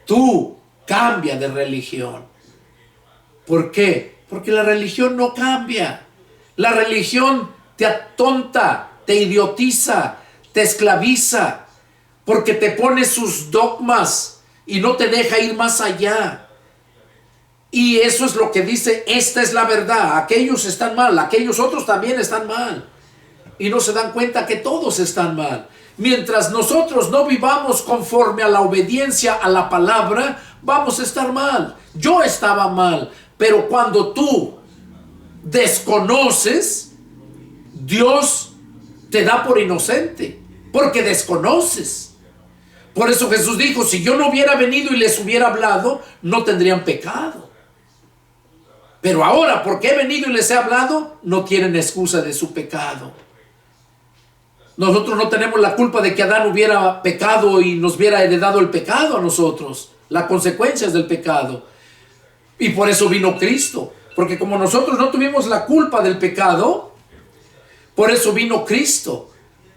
tú cambia de religión. ¿Por qué? Porque la religión no cambia. La religión te atonta, te idiotiza, te esclaviza, porque te pone sus dogmas y no te deja ir más allá. Y eso es lo que dice, esta es la verdad. Aquellos están mal, aquellos otros también están mal. Y no se dan cuenta que todos están mal. Mientras nosotros no vivamos conforme a la obediencia a la palabra, vamos a estar mal. Yo estaba mal, pero cuando tú desconoces, Dios te da por inocente, porque desconoces. Por eso Jesús dijo, si yo no hubiera venido y les hubiera hablado, no tendrían pecado. Pero ahora, porque he venido y les he hablado, no tienen excusa de su pecado. Nosotros no tenemos la culpa de que Adán hubiera pecado y nos hubiera heredado el pecado a nosotros, las consecuencias del pecado. Y por eso vino Cristo, porque como nosotros no tuvimos la culpa del pecado, por eso vino Cristo,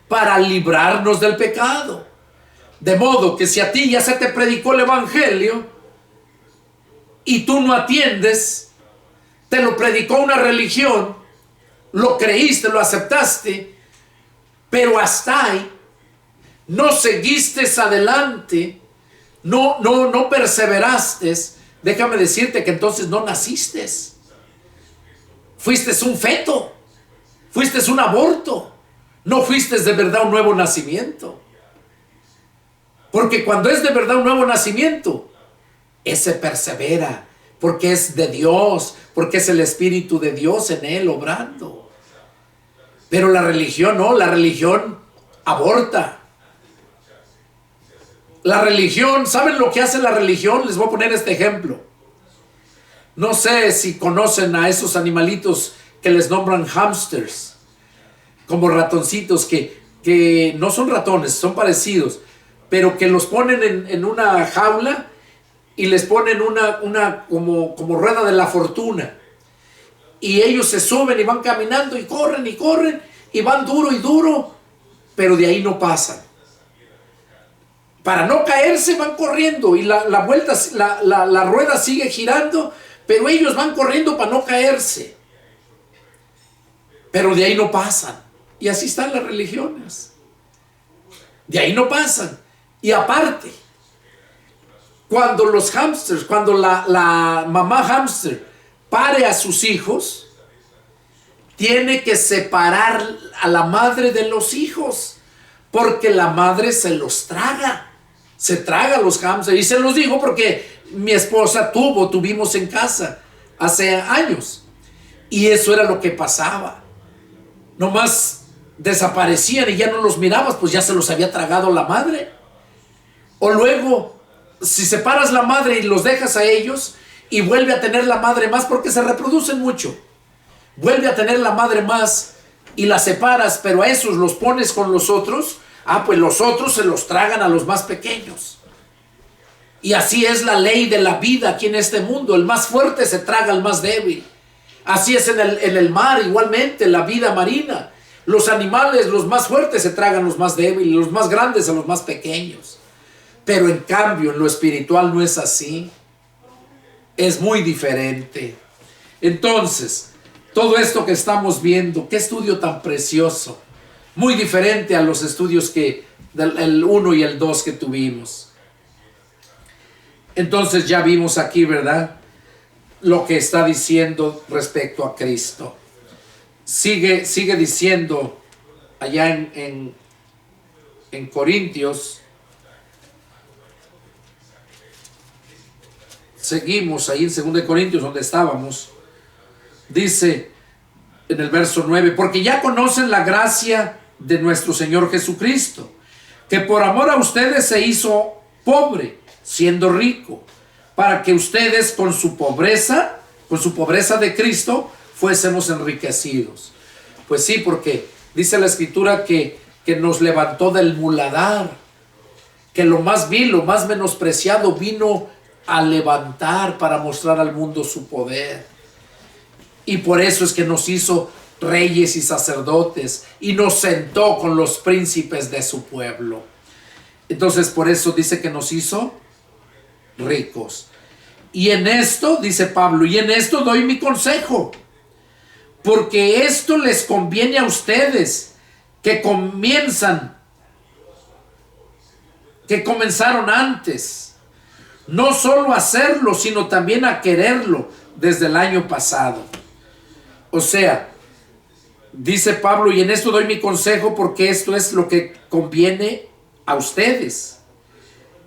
para librarnos del pecado. De modo que si a ti ya se te predicó el evangelio y tú no atiendes, te lo predicó una religión, lo creíste, lo aceptaste, pero hasta ahí no seguiste adelante, no perseveraste, déjame decirte que entonces no naciste. Fuiste un feto, fuiste un aborto, no fuiste de verdad un nuevo nacimiento. Porque cuando es de verdad un nuevo nacimiento, ese persevera, porque es de Dios, porque es el Espíritu de Dios en él obrando. Pero la religión no, la religión aborta. La religión, ¿saben lo que hace la religión? Les voy a poner este ejemplo. No sé si conocen a esos animalitos que les nombran hamsters, como ratoncitos que no son ratones, son parecidos, pero que los ponen en una jaula y les ponen una como rueda de la fortuna. Y ellos se suben y van caminando y corren y van duro y duro, pero de ahí no pasan. Para no caerse van corriendo y la rueda sigue girando, pero ellos van corriendo para no caerse. Pero de ahí no pasan. Y así están las religiones. De ahí no pasan. Y aparte, cuando los hámsters, cuando la mamá hámster pare a sus hijos, tiene que separar a la madre de los hijos, porque la madre se los traga. Se traga a los hámsters. Y se los digo porque mi esposa tuvimos en casa hace años. Y eso era lo que pasaba. Nomás desaparecían y ya no los mirabas, pues ya se los había tragado la madre. O luego, si separas la madre y los dejas a ellos, y vuelve a tener la madre más, porque se reproducen mucho. Vuelve a tener la madre más y la separas, pero a esos los pones con los otros. Pues los otros se los tragan a los más pequeños. Y así es la ley de la vida aquí en este mundo. El más fuerte se traga al más débil. Así es en el mar igualmente, la vida marina. Los animales, los más fuertes se tragan a los más débiles, los más grandes a los más pequeños. Pero en cambio en lo espiritual no es así. Es muy diferente. Entonces, todo esto que estamos viendo, qué estudio tan precioso. Muy diferente a los estudios el 1 y el 2 que tuvimos. Entonces ya vimos aquí, ¿verdad?, lo que está diciendo respecto a Cristo. Sigue diciendo allá en Corintios. Seguimos ahí en 2 Corintios donde estábamos. Dice en el verso 9, porque ya conocen la gracia de nuestro Señor Jesucristo, que por amor a ustedes se hizo pobre, siendo rico, para que ustedes con su pobreza de Cristo, fuésemos enriquecidos. Pues sí, porque dice la Escritura que nos levantó del muladar, que lo más vil, lo más menospreciado vino a levantar para mostrar al mundo su poder. Y por eso es que nos hizo reyes y sacerdotes y nos sentó con los príncipes de su pueblo. Entonces por eso dice que nos hizo ricos. Y en esto, dice Pablo, y en esto doy mi consejo, porque esto les conviene a ustedes que comenzaron antes, no solo a hacerlo, sino también a quererlo desde el año pasado. O sea, dice Pablo, y en esto doy mi consejo porque esto es lo que conviene a ustedes,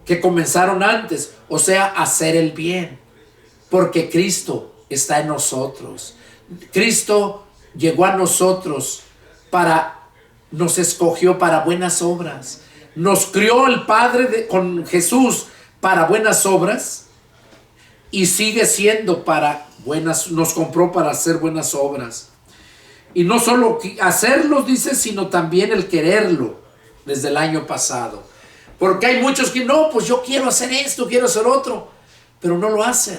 que comenzaron antes, o sea, hacer el bien, porque Cristo está en nosotros. Cristo llegó a nosotros nos escogió para buenas obras. Nos crió el Padre con Jesús para buenas obras y sigue siendo para buenas, nos compró para hacer buenas obras. Y no solo hacerlos, dice, sino también el quererlo desde el año pasado. Porque hay muchos que no, pues yo quiero hacer esto, quiero hacer otro, pero no lo hacen.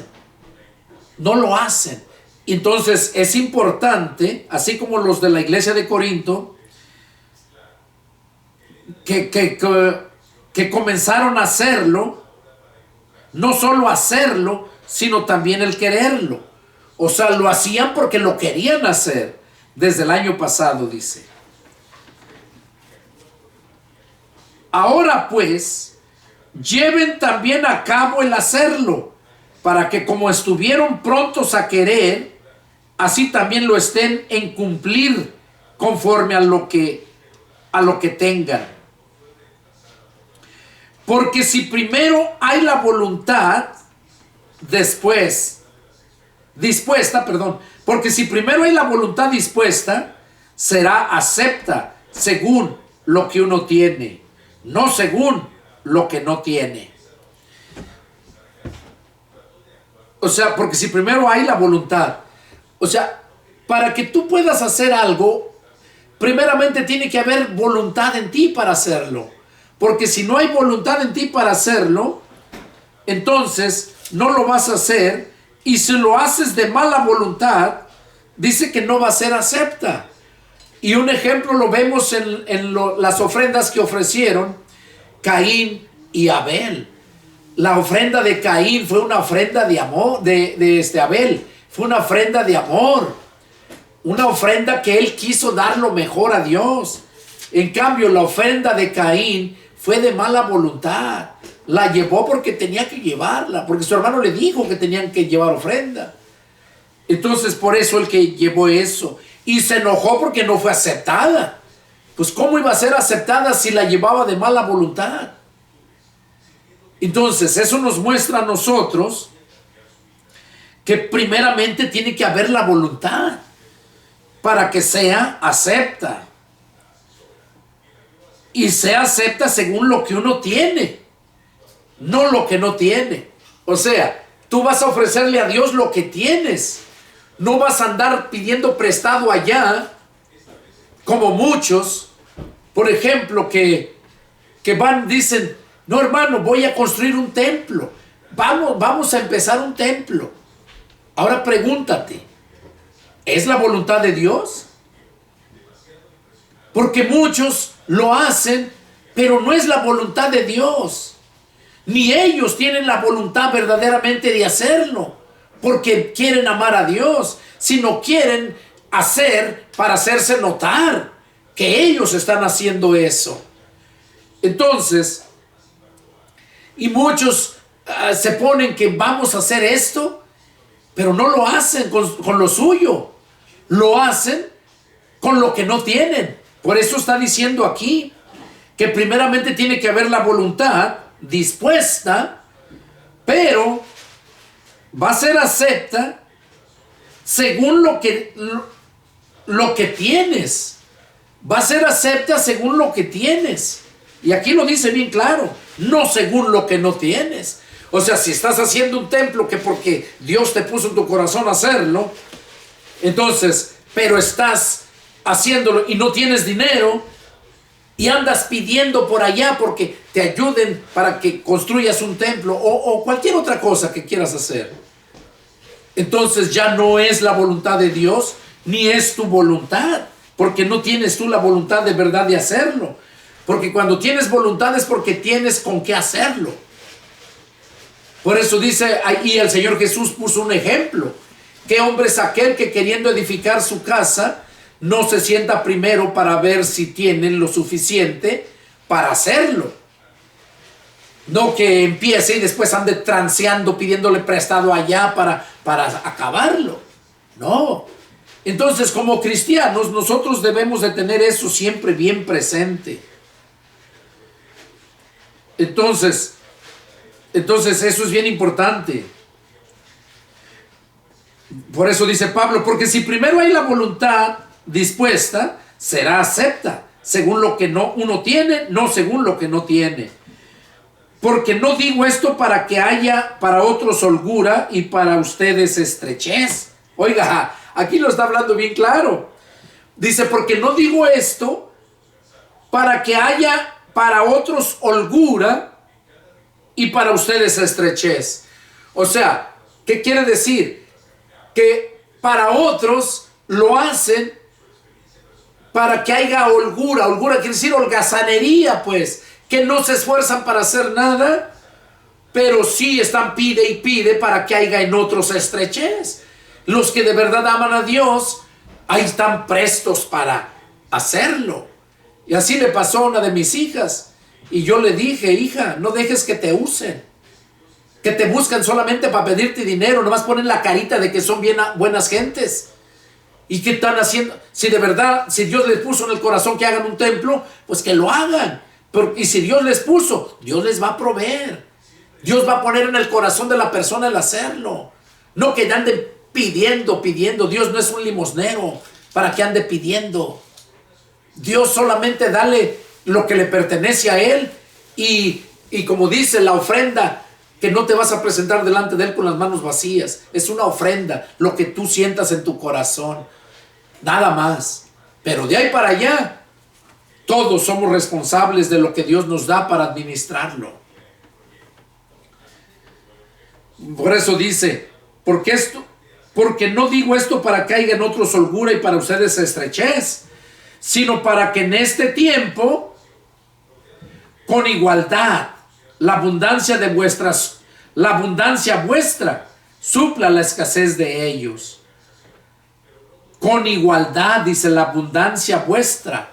No lo hacen. Entonces es importante, así como los de la iglesia de Corinto, que comenzaron a hacerlo, no solo hacerlo, sino también el quererlo. O sea, lo hacían porque lo querían hacer desde el año pasado, dice. Ahora pues, lleven también a cabo el hacerlo, para que como estuvieron prontos a querer, así también lo estén en cumplir conforme a lo que tengan. Porque si primero hay la voluntad, porque si primero hay la voluntad dispuesta, será acepta según lo que uno tiene, no según lo que no tiene. O sea, porque si primero hay la voluntad, o sea, para que tú puedas hacer algo, primeramente tiene que haber voluntad en ti para hacerlo. Porque si no hay voluntad en ti para hacerlo, entonces no lo vas a hacer. Y si lo haces de mala voluntad, dice que no va a ser acepta. Y un ejemplo lo vemos en las ofrendas que ofrecieron Caín y Abel. La ofrenda de Caín fue una ofrenda de amor, de Abel. Fue una ofrenda de amor. Una ofrenda que él quiso dar lo mejor a Dios. En cambio, la ofrenda de Caín fue de mala voluntad. La llevó porque tenía que llevarla, porque su hermano le dijo que tenían que llevar ofrenda. Entonces, por eso el que llevó eso. Y se enojó porque no fue aceptada. Pues, ¿cómo iba a ser aceptada si la llevaba de mala voluntad? Entonces, eso nos muestra a nosotros que primeramente tiene que haber la voluntad para que sea acepta. Y sea acepta según lo que uno tiene, no lo que no tiene. O sea, tú vas a ofrecerle a Dios lo que tienes. No vas a andar pidiendo prestado allá, como muchos, por ejemplo, que dicen, no hermano, voy a construir un templo. Vamos a empezar un templo. Ahora pregúntate, ¿es la voluntad de Dios? Porque muchos lo hacen, pero no es la voluntad de Dios. Ni ellos tienen la voluntad verdaderamente de hacerlo, porque quieren amar a Dios, sino quieren hacer para hacerse notar que ellos están haciendo eso. Entonces, y muchos se ponen que vamos a hacer esto, pero no lo hacen con lo suyo, lo hacen con lo que no tienen. Por eso está diciendo aquí que primeramente tiene que haber la voluntad dispuesta, pero va a ser acepta según lo que tienes, va a ser acepta según lo que tienes. Y aquí lo dice bien claro, no según lo que no tienes. O sea, si estás haciendo un templo que porque Dios te puso en tu corazón hacerlo, entonces, pero estás haciéndolo y no tienes dinero y andas pidiendo por allá porque te ayuden para que construyas un templo o cualquier otra cosa que quieras hacer, entonces ya no es la voluntad de Dios ni es tu voluntad, porque no tienes tú la voluntad de verdad de hacerlo. Porque cuando tienes voluntad es porque tienes con qué hacerlo. Por eso dice ahí el Señor Jesús puso un ejemplo. ¿Qué hombre es aquel que queriendo edificar su casa no se sienta primero para ver si tienen lo suficiente para hacerlo? No que empiece y después ande transeando, pidiéndole prestado allá para acabarlo. No. Entonces, como cristianos, nosotros debemos de tener eso siempre bien presente. Entonces eso es bien importante. Por eso dice Pablo, porque si primero hay la voluntad dispuesta, será acepta, según lo que uno tiene, no según lo que no tiene. Porque no digo esto para que haya para otros holgura y para ustedes estrechez. Oiga, aquí lo está hablando bien claro. Dice, porque no digo esto para que haya para otros holgura y para ustedes estrechez. O sea, ¿qué quiere decir? Que para otros lo hacen para que haya holgura. Holgura quiere decir holgazanería, pues, que no se esfuerzan para hacer nada, pero sí están pide y pide para que haya en otros estrechez. Los que de verdad aman a Dios, ahí están prestos para hacerlo. Y así le pasó a una de mis hijas. Y yo le dije, hija, no dejes que te usen, que te buscan solamente para pedirte dinero, nomás ponen la carita de que son bien buenas gentes. ¿Y qué están haciendo? Si de verdad, si Dios les puso en el corazón que hagan un templo, pues que lo hagan. Y si Dios les puso, Dios les va a proveer. Dios va a poner en el corazón de la persona el hacerlo. No que anden pidiendo. Dios no es un limosnero para que ande pidiendo. Dios solamente dale lo que le pertenece a Él. Y como dice la ofrenda, que no te vas a presentar delante de Él con las manos vacías. Es una ofrenda, lo que tú sientas en tu corazón. Nada más. Pero de ahí para allá, todos somos responsables de lo que Dios nos da para administrarlo. Por eso dice, porque no digo esto para que haya en otros holgura y para ustedes estrechez, sino para que en este tiempo, con igualdad, la abundancia vuestra supla la escasez de ellos. Con igualdad, dice, la abundancia vuestra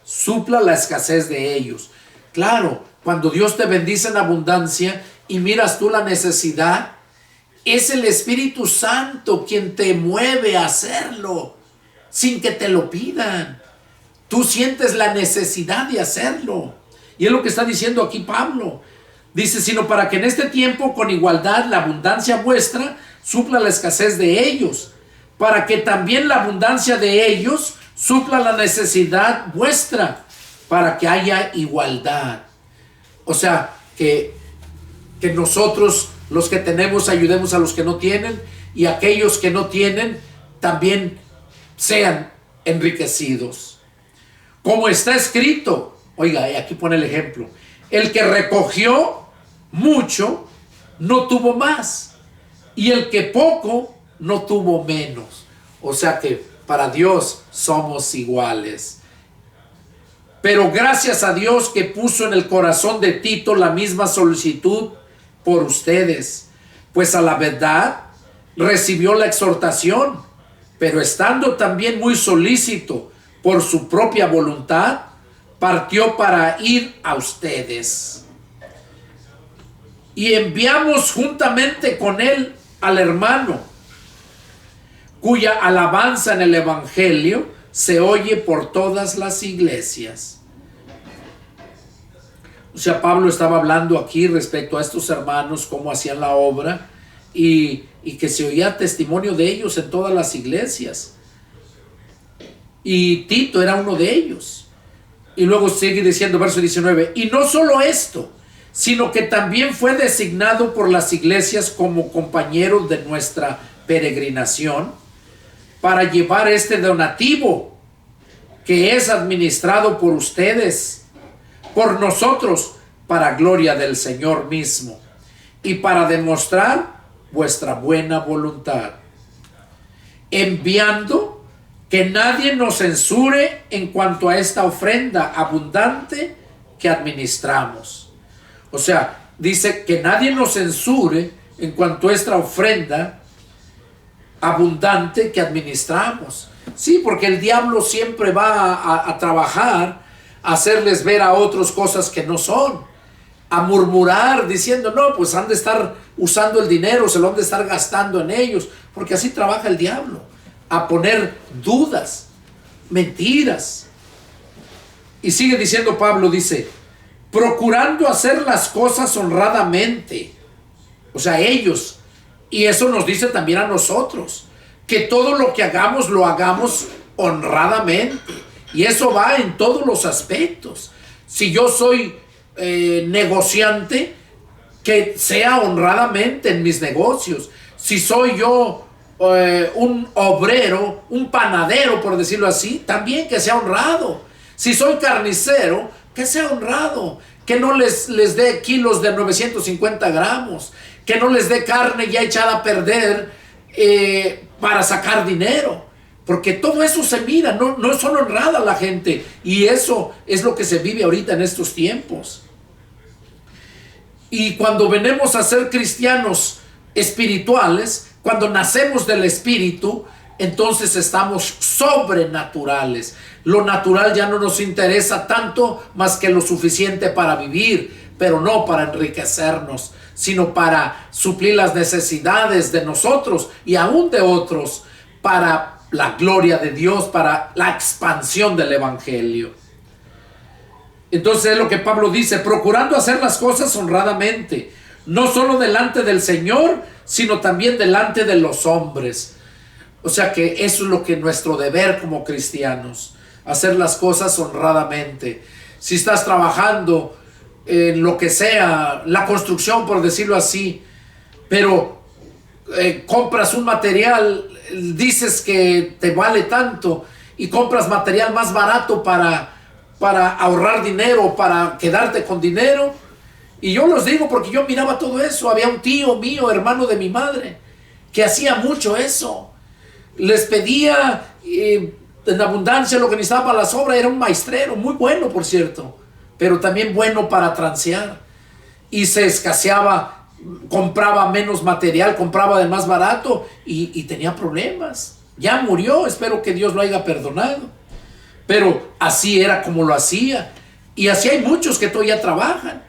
supla la escasez de ellos. Claro, cuando Dios te bendice en abundancia y miras tú la necesidad, es el Espíritu Santo quien te mueve a hacerlo sin que te lo pidan. Tú sientes la necesidad de hacerlo. Y es lo que está diciendo aquí Pablo. Dice, sino para que en este tiempo con igualdad la abundancia vuestra supla la escasez de ellos, para que también la abundancia de ellos supla la necesidad vuestra, para que haya igualdad. O sea, que nosotros, los que tenemos, ayudemos a los que no tienen, y aquellos que no tienen también sean enriquecidos. Como está escrito, oiga, aquí pone el ejemplo, el que recogió mucho no tuvo más, y el que poco no tuvo menos. O sea que para Dios somos iguales. Pero gracias a Dios que puso en el corazón de Tito la misma solicitud por ustedes, pues a la verdad recibió la exhortación, pero estando también muy solícito por su propia voluntad, partió para ir a ustedes. Y enviamos juntamente con él al hermano, cuya alabanza en el Evangelio se oye por todas las iglesias. O sea, Pablo estaba hablando aquí respecto a estos hermanos, cómo hacían la obra, y que se oía testimonio de ellos en todas las iglesias. Y Tito era uno de ellos. Y luego sigue diciendo, verso 19, y no solo esto, sino que también fue designado por las iglesias como compañero de nuestra peregrinación para llevar este donativo que es administrado por ustedes, por nosotros, para gloria del Señor mismo y para demostrar vuestra buena voluntad, enviando que nadie nos censure en cuanto a esta ofrenda abundante que administramos. O sea, dice que nadie nos censure en cuanto a esta ofrenda abundante que administramos. Sí, porque el diablo siempre va a trabajar, a hacerles ver a otros cosas que no son, a murmurar diciendo, no, pues han de estar usando el dinero, se lo han de estar gastando en ellos, porque así trabaja el diablo, a poner dudas, mentiras. Y sigue diciendo Pablo, dice, procurando hacer las cosas honradamente. O sea, ellos, y eso nos dice también a nosotros, que todo lo que hagamos, lo hagamos honradamente. Y eso va en todos los aspectos. Si yo soy negociante, que sea honradamente en mis negocios. Si soy yo un obrero, un panadero, por decirlo así, también que sea honrado. Si soy carnicero, que sea honrado, que no les dé kilos de 950 gramos, que no les dé carne ya echada a perder para sacar dinero, porque todo eso se mira, no son honrada la gente, y eso es lo que se vive ahorita en estos tiempos. Y cuando venimos a ser cristianos espirituales, cuando nacemos del Espíritu, entonces estamos sobrenaturales. Lo natural ya no nos interesa tanto más que lo suficiente para vivir, pero no para enriquecernos, sino para suplir las necesidades de nosotros y aún de otros, para la gloria de Dios, para la expansión del Evangelio. Entonces es lo que Pablo dice, procurando hacer las cosas honradamente, no solo delante del Señor, sino también delante de los hombres. O sea que eso es lo que es nuestro deber como cristianos, hacer las cosas honradamente. Si estás trabajando en lo que sea, la construcción, por decirlo así, pero compras un material, dices que te vale tanto y compras material más barato para ahorrar dinero, para quedarte con dinero. Y yo los digo porque yo miraba todo eso. Había un tío mío, hermano de mi madre, que hacía mucho eso. Les pedía en abundancia lo que necesitaba para las obras. Era un maestrero, muy bueno por cierto, pero también bueno para transear. Y se escaseaba, compraba menos material, compraba de más barato y tenía problemas. Ya murió, espero que Dios lo haya perdonado. Pero así era como lo hacía. Y así hay muchos que todavía trabajan.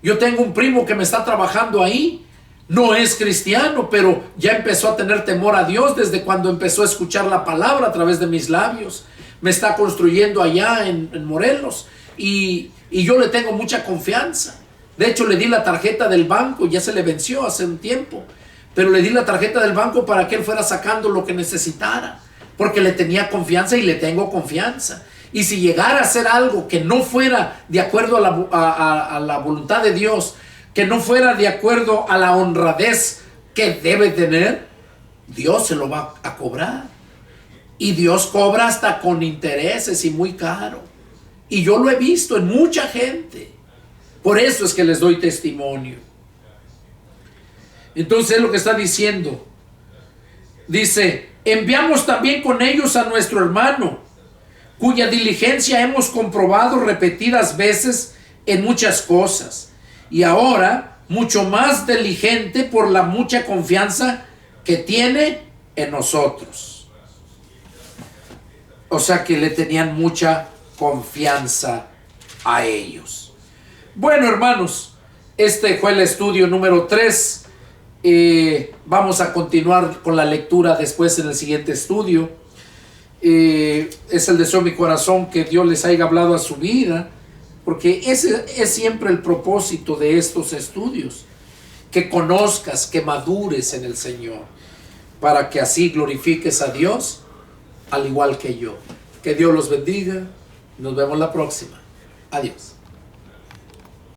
Yo tengo un primo que me está trabajando ahí. No es cristiano, pero ya empezó a tener temor a Dios desde cuando empezó a escuchar la palabra a través de mis labios. Me está construyendo allá en Morelos. Y yo le tengo mucha confianza. De hecho, le di la tarjeta del banco. Ya se le venció hace un tiempo. Pero le di la tarjeta del banco para que él fuera sacando lo que necesitara. Porque le tenía confianza y le tengo confianza. Y si llegara a hacer algo que no fuera de acuerdo a la voluntad de Dios, que no fuera de acuerdo a la honradez que debe tener, Dios se lo va a cobrar. Y Dios cobra hasta con intereses y muy caro. Y yo lo he visto en mucha gente. Por eso es que les doy testimonio. Entonces es lo que está diciendo. Dice, enviamos también con ellos a nuestro hermano, cuya diligencia hemos comprobado repetidas veces en muchas cosas, y ahora mucho más diligente por la mucha confianza que tiene en nosotros. O sea que le tenían mucha confianza a ellos. Bueno, hermanos, este fue el estudio número 3. Vamos a continuar con la lectura después en el siguiente estudio. Es el deseo de mi corazón que Dios les haya hablado a su vida, porque ese es siempre el propósito de estos estudios, que conozcas, que madures en el Señor, para que así glorifiques a Dios al igual que yo. Que Dios los bendiga. Nos vemos la próxima. Adiós.